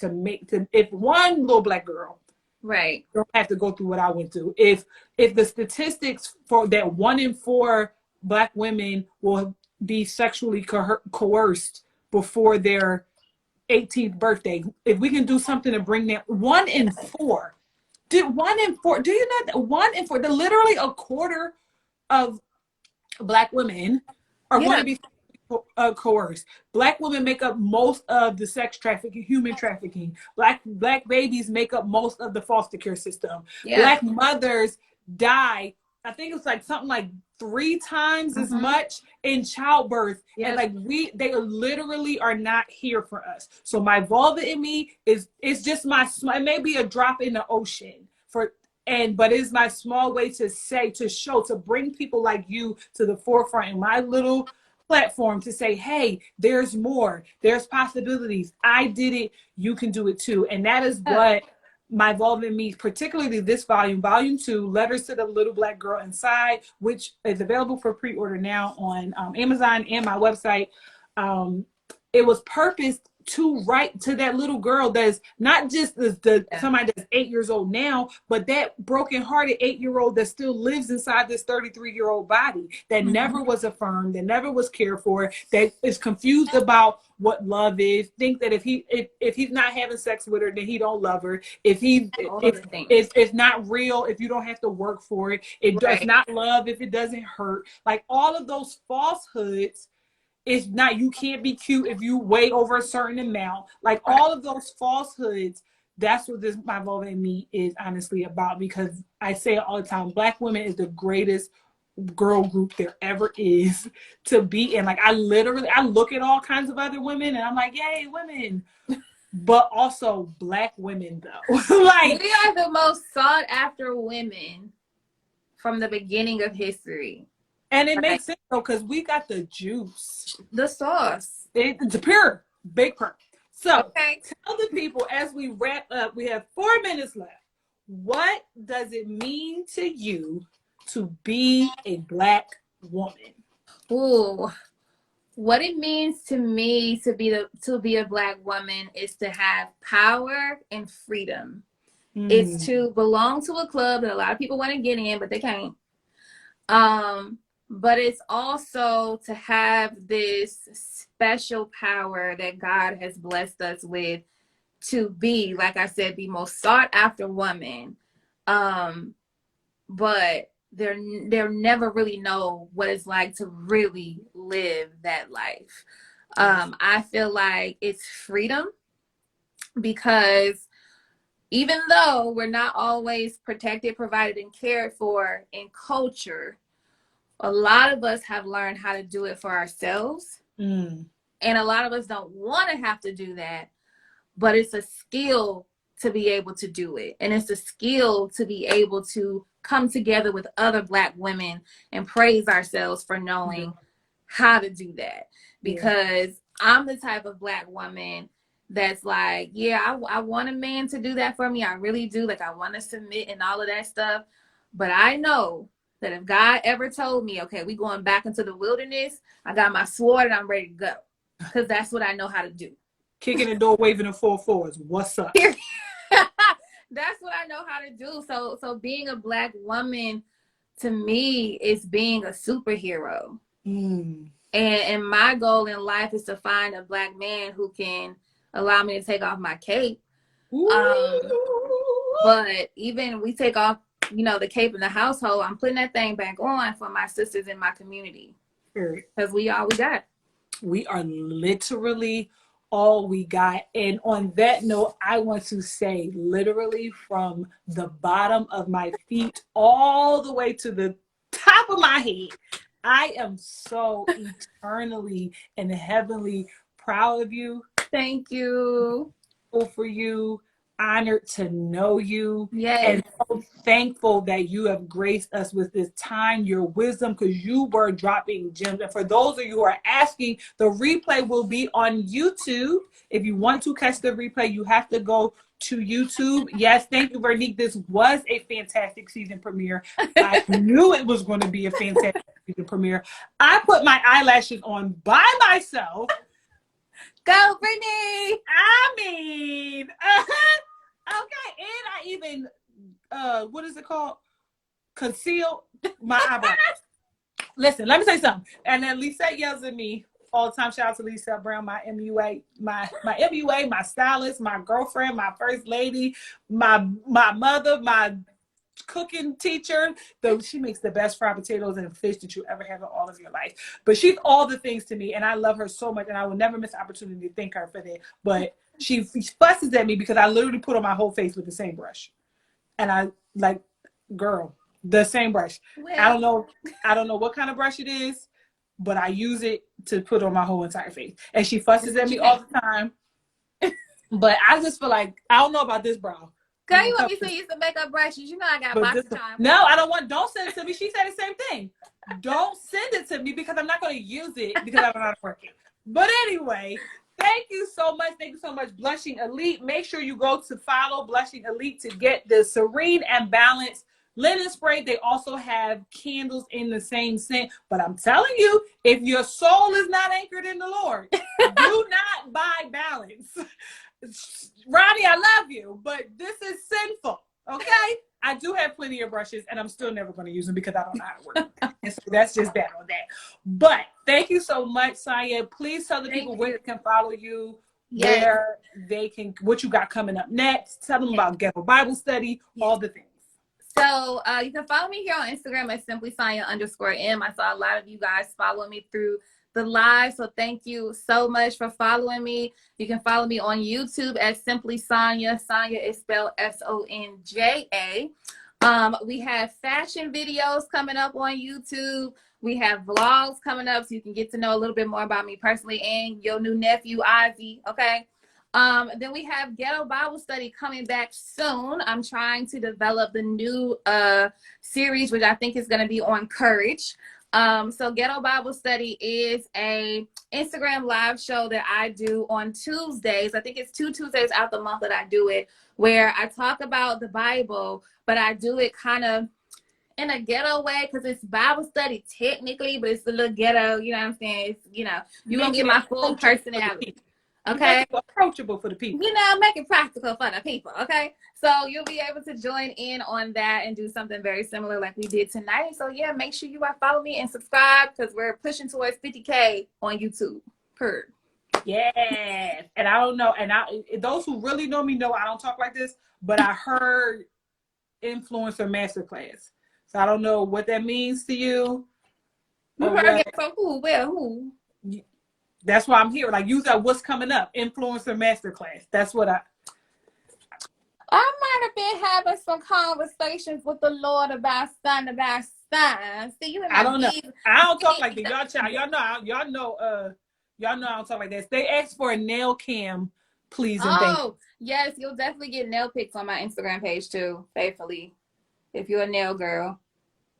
if one little Black girl don't have to go through what I went through. If the statistics for that 1 in 4 Black women will be sexually coerced before their 18th birthday, if we can do something to bring that 1 in 4. Did 1 in 4? Do you know that 1 in 4? That literally a quarter of Black women are going to be coerced. Black women make up most of the sex trafficking, human trafficking. Black babies make up most of the foster care system. Black mothers die, I think it's like something like 3 times as much in childbirth. And like they literally are not here for us. So my vulva in me is just it may be a drop in the ocean but it's my small way to bring people like you to the forefront in my little platform, to say, hey, there's more, there's possibilities. I did it, you can do it too. And that is what my vulva in me, particularly this volume 2, Letters to the Little Black Girl Inside, which is available for pre-order now on Amazon and my website. It was purposed to write to that little girl that's not just somebody that's 8 years old now, but that broken-hearted 8-year-old that still lives inside this 33-year-old body, that never was affirmed, that never was cared for, that is confused about what love is, think that if he's not having sex with her, then he don't love her. It's not real if you don't have to work for it. It's not love if it doesn't hurt. Like all of those falsehoods. It's not, you can't be cute if you weigh over a certain amount. Like all of those falsehoods, that's what my vulva in me is honestly about, because I say it all the time, Black women is the greatest girl group there ever is to be in. Like I look at all kinds of other women and I'm like, yay, women. But also Black women though. Like we are the most sought after women from the beginning of history. And it makes sense though, because we got the juice. The sauce. It's pure, big purr. So tell the people as we wrap up, we have 4 minutes left. What does it mean to you to be a Black woman? Ooh. What it means to me to be a Black woman is to have power and freedom. It's to belong to a club that a lot of people want to get in, but they can't. But it's also to have this special power that God has blessed us with to be, like I said, the most sought after woman. But they'll never really know what it's like to really live that life. I feel like it's freedom, because even though we're not always protected, provided, and cared for in culture, a lot of us have learned how to do it for ourselves. And a lot of us don't want to have to do that, but it's a skill to be able to do it. And it's a skill to be able to come together with other Black women and praise ourselves for knowing how to do that. Because I'm the type of Black woman that's like, yeah, I want a man to do that for me. I really do. Like, I want to submit and all of that stuff. But I know that if God ever told me, okay, we going back into the wilderness, I got my sword and I'm ready to go. Because that's what I know how to do. Kicking the door, waving the 4-4s. What's up? That's what I know how to do. So being a Black woman, to me, is being a superhero. And my goal in life is to find a Black man who can allow me to take off my cape. But even we take off, the cape in the household, I'm putting that thing back on for my sisters in my community. Because we all we got. We are literally all we got. And on that note, I want to say, literally from the bottom of my feet all the way to the top of my head, I am so eternally and heavenly proud of you. Thank you. For you. Honored to know you. Yes. And so thankful that you have graced us with this time, your wisdom, because you were dropping gems. And for those of you who are asking, the replay will be on YouTube. If you want to catch the replay, you have to go to YouTube. Yes, thank you, Veronique. This was a fantastic season premiere. I knew it was going to be a fantastic season premiere. I put my eyelashes on by myself. Go, Brittany! I mean, okay, and I even, what is it called? Conceal my eyebrows. Listen, let me say something. And then Lisa yells at me all the time. Shout out to Lisa Brown, my MUA, my MUA, my stylist, my girlfriend, my first lady, my mother, my cooking teacher. Though she makes the best fried potatoes and fish that you ever have in all of your life. But she's all the things to me, and I love her so much, and I will never miss the opportunity to thank her for that. But she fusses at me because I literally put on my whole face with the same brush, and I like, girl, the same brush. Well, I don't know what kind of brush it is, but I use it to put on my whole entire face. And she fusses at me all the time. But I just feel like, I don't know about this brow. Girl, you want me to use the makeup brushes? You know I got lots of time. No, I don't want. Don't send it to me. She said the same thing. Don't send it to me because I'm not going to use it because I don't know how to work it. But anyway, thank you so much. Thank you so much, Blushing Elite. Make sure you go to follow Blushing Elite to get the Serene and Balanced linen spray. They also have candles in the same scent. But I'm telling you, if your soul is not anchored in the Lord, do not buy Balance. Ronnie, I love you, but this is sinful, okay? I do have plenty of brushes, and I'm still never going to use them because I don't know how to work them. And so that's just that on that. But thank you so much, Saya. Please tell the people where they can follow you, where they can, what you got coming up next. Tell them about Ghetto Bible Study, all the things. So you can follow me here on Instagram at simply_Saya_M. I saw a lot of you guys follow me through the live, so thank you so much for following me. You can follow me on YouTube at Simply Sonya. Sonya is spelled Sonja. We have fashion videos coming up on YouTube. We have vlogs coming up, so you can get to know a little bit more about me personally and your new nephew Ozzy. Okay. Then we have Ghetto Bible Study coming back soon. I'm trying to develop the new series, which I think is going to be on courage. So Ghetto Bible Study is a Instagram live show that I do on Tuesdays. I think it's 2 Tuesdays out the month that I do it, where I talk about the Bible, but I do it kind of in a ghetto way because it's Bible study technically, but it's a little ghetto. You know what I'm saying? It's, you know, you're going to get my full personality. Okay, approachable for the people. You know, make it practical for the people. Okay, so you'll be able to join in on that and do something very similar like we did tonight. So yeah, make sure you follow me and subscribe because we're pushing towards 50K on YouTube. Heard. Yes, and I don't know, and those who really know me know I don't talk like this, but I heard influencer masterclass, so I don't know what that means to you. You heard it from who? Where? Who? That's why I'm here. Like, use that what's coming up. Influencer masterclass. That's what I might have been having some conversations with the Lord about something. See, you I don't know. I don't talk like that. Y'all child. Y'all know I don't talk like that. They asked for a nail cam, please. And thank you. Yes, you'll definitely get nail pics on my Instagram page too, faithfully. If you're a nail girl.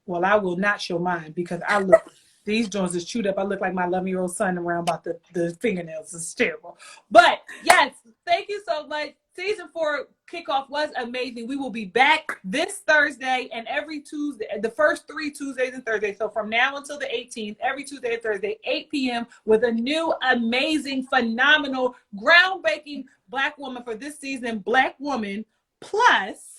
Well, I will not show mine because I look these joints is chewed up. I look like my 11-year-old son around about the fingernails. It's terrible. But yes, thank you so much. Season 4 kickoff was amazing. We will be back this Thursday and every Tuesday, the first 3 Tuesdays and Thursdays. So from now until the 18th, every Tuesday and Thursday, 8 p.m. with a new, amazing, phenomenal, groundbreaking Black woman for this season, Black Woman Plus.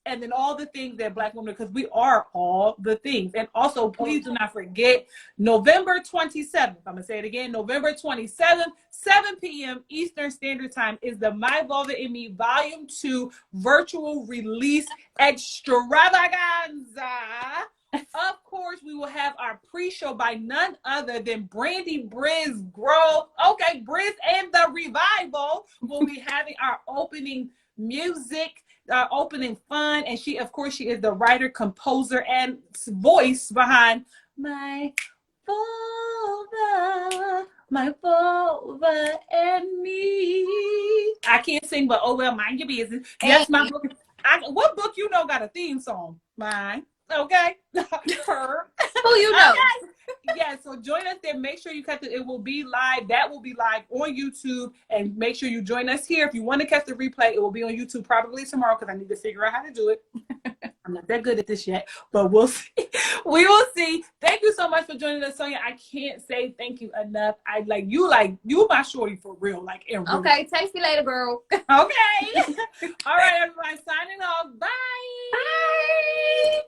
And then all the things that Black women, because we are all the things. And also, please do not forget, November 27th, I'm going to say it again, November 27th, 7 p.m. Eastern Standard Time is the My Vulva in Me Volume 2 virtual release extravaganza. Of course, we will have our pre-show by none other than Brandy Briz Grove. Okay, Briz and the Revival will be having our opening music, opening fun, and she is the writer, composer, and voice behind My Vulva and Me. I can't sing, but oh well, mind your business. Yes, my book. What book you know got a theme song? Mine. Okay. Her. Who you know? Okay. Yeah, so join us there. Make sure you catch it. It will be live. That will be live on YouTube. And make sure you join us here. If you want to catch the replay, it will be on YouTube probably tomorrow because I need to figure out how to do it. I'm not that good at this yet, but we'll see. We will see. Thank you so much for joining us, Sonia. I can't say thank you enough. You my shorty for real. Okay, taste you later, girl. Okay. All right, everybody, signing off. Bye. Bye.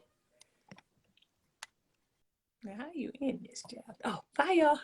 Now, how you in this job? Oh, bye, y'all.